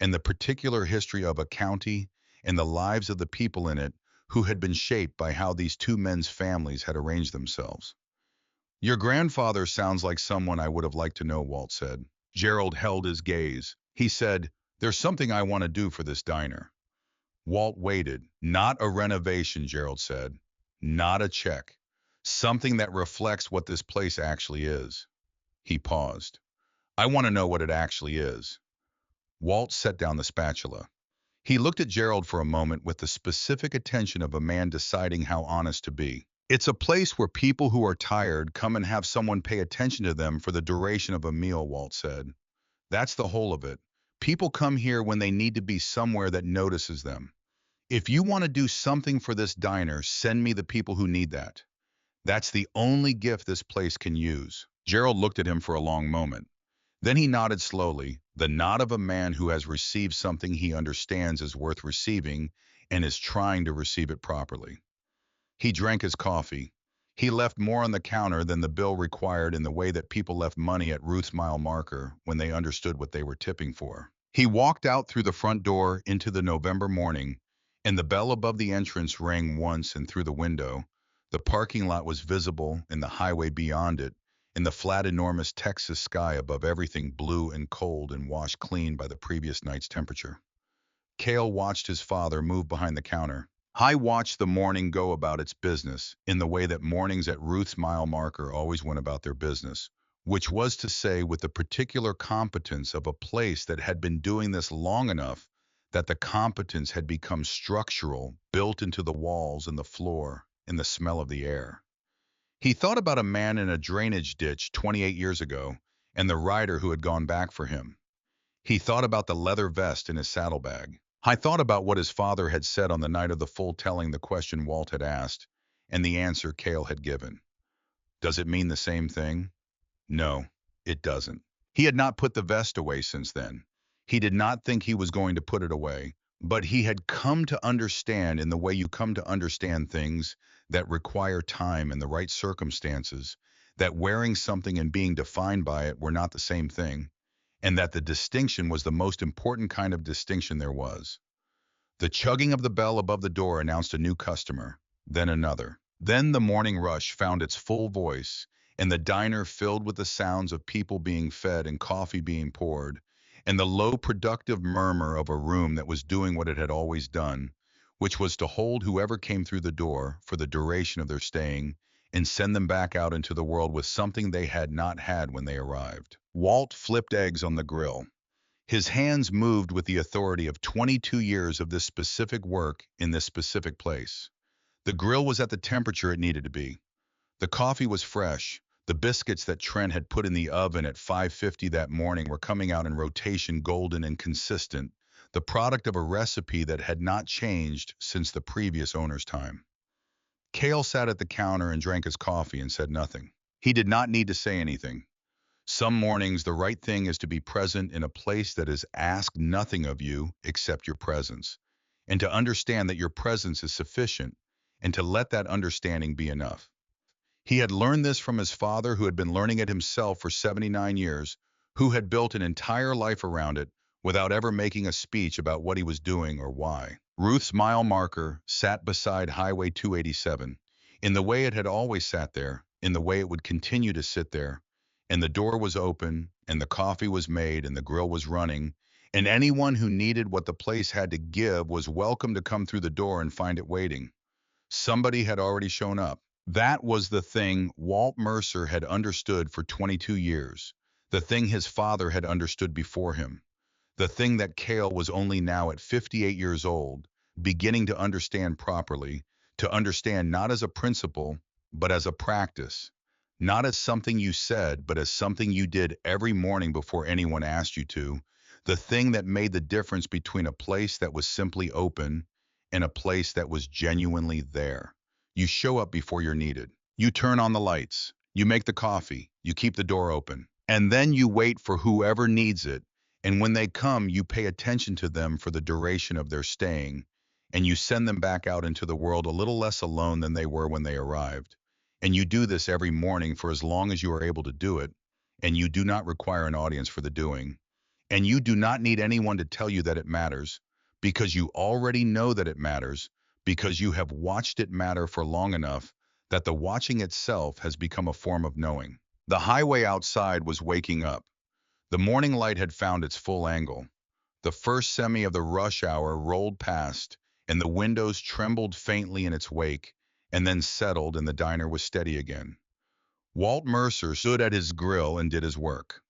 and the particular history of a county and the lives of the people in it who had been shaped by how these two men's families had arranged themselves. Your grandfather sounds like someone I would have liked to know, Walt said. Gerald held his gaze. He said, there's something I want to do for this diner. Walt waited. Not a renovation, Gerald said. Not a check. Something that reflects what this place actually is. He paused. I want to know what it actually is. Walt set down the spatula. He looked at Gerald for a moment with the specific attention of a man deciding how honest to be. It's a place where people who are tired come and have someone pay attention to them for the duration of a meal, Walt said. That's the whole of it. People come here when they need to be somewhere that notices them. If you want to do something for this diner, send me the people who need that. That's the only gift this place can use. Gerald looked at him for a long moment. Then he nodded slowly, the nod of a man who has received something he understands is worth receiving and is trying to receive it properly. He drank his coffee. He left more on the counter than the bill required in the way that people left money at Ruth's mile marker when they understood what they were tipping for. He walked out through the front door into the November morning, and the bell above the entrance rang once, and through the window, the parking lot was visible and the highway beyond it, and the flat, enormous Texas sky above everything blue and cold and washed clean by the previous night's temperature. Cale watched his father move behind the counter. I watched the morning go about its business in the way that mornings at Ruth's mile marker always went about their business, which was to say with the particular competence of a place that had been doing this long enough that the competence had become structural, built into the walls and the floor and the smell of the air. He thought about a man in a drainage ditch 28 years ago and the rider who had gone back for him. He thought about the leather vest in his saddlebag. I thought about what his father had said on the night of the full telling the question Walt had asked, and the answer Cale had given. Does it mean the same thing? No, it doesn't. He had not put the vest away since then. He did not think he was going to put it away, but he had come to understand in the way you come to understand things that require time and the right circumstances, that wearing something and being defined by it were not the same thing, and that the distinction was the most important kind of distinction there was. The chugging of the bell above the door announced a new customer, then another. Then the morning rush found its full voice, and the diner filled with the sounds of people being fed and coffee being poured, and the low productive murmur of a room that was doing what it had always done, which was to hold whoever came through the door for the duration of their staying and send them back out into the world with something they had not had when they arrived. Walt flipped eggs on the grill. His hands moved with the authority of 22 years of this specific work in this specific place. The grill was at the temperature it needed to be. The coffee was fresh. The biscuits that Trent had put in the oven at 5:50 that morning were coming out in rotation, golden and consistent, the product of a recipe that had not changed since the previous owner's time. Cale sat at the counter and drank his coffee and said nothing. He did not need to say anything. Some mornings, the right thing is to be present in a place that has asked nothing of you except your presence, and to understand that your presence is sufficient, and to let that understanding be enough. He had learned this from his father, who had been learning it himself for 79 years, who had built an entire life around it without ever making a speech about what he was doing or why. Ruth's mile marker sat beside Highway 287, in the way it had always sat there, in the way it would continue to sit there, and the door was open, and the coffee was made, and the grill was running, and anyone who needed what the place had to give was welcome to come through the door and find it waiting. Somebody had already shown up. That was the thing Walt Mercer had understood for 22 years, the thing his father had understood before him, the thing that Cale was only now at 58 years old, beginning to understand properly, to understand not as a principle, but as a practice, not as something you said, but as something you did every morning before anyone asked you to, the thing that made the difference between a place that was simply open and a place that was genuinely there. You show up before you're needed. You turn on the lights. You make the coffee. You keep the door open. And then you wait for whoever needs it. And when they come, you pay attention to them for the duration of their staying. And you send them back out into the world a little less alone than they were when they arrived. And you do this every morning for as long as you are able to do it. And you do not require an audience for the doing. And you do not need anyone to tell you that it matters, because you already know that it matters, because you have watched it matter for long enough that the watching itself has become a form of knowing. The highway outside was waking up. The morning light had found its full angle. The first semi of the rush hour rolled past, and the windows trembled faintly in its wake, and then settled, and the diner was steady again. Walt Mercer stood at his grill and did his work.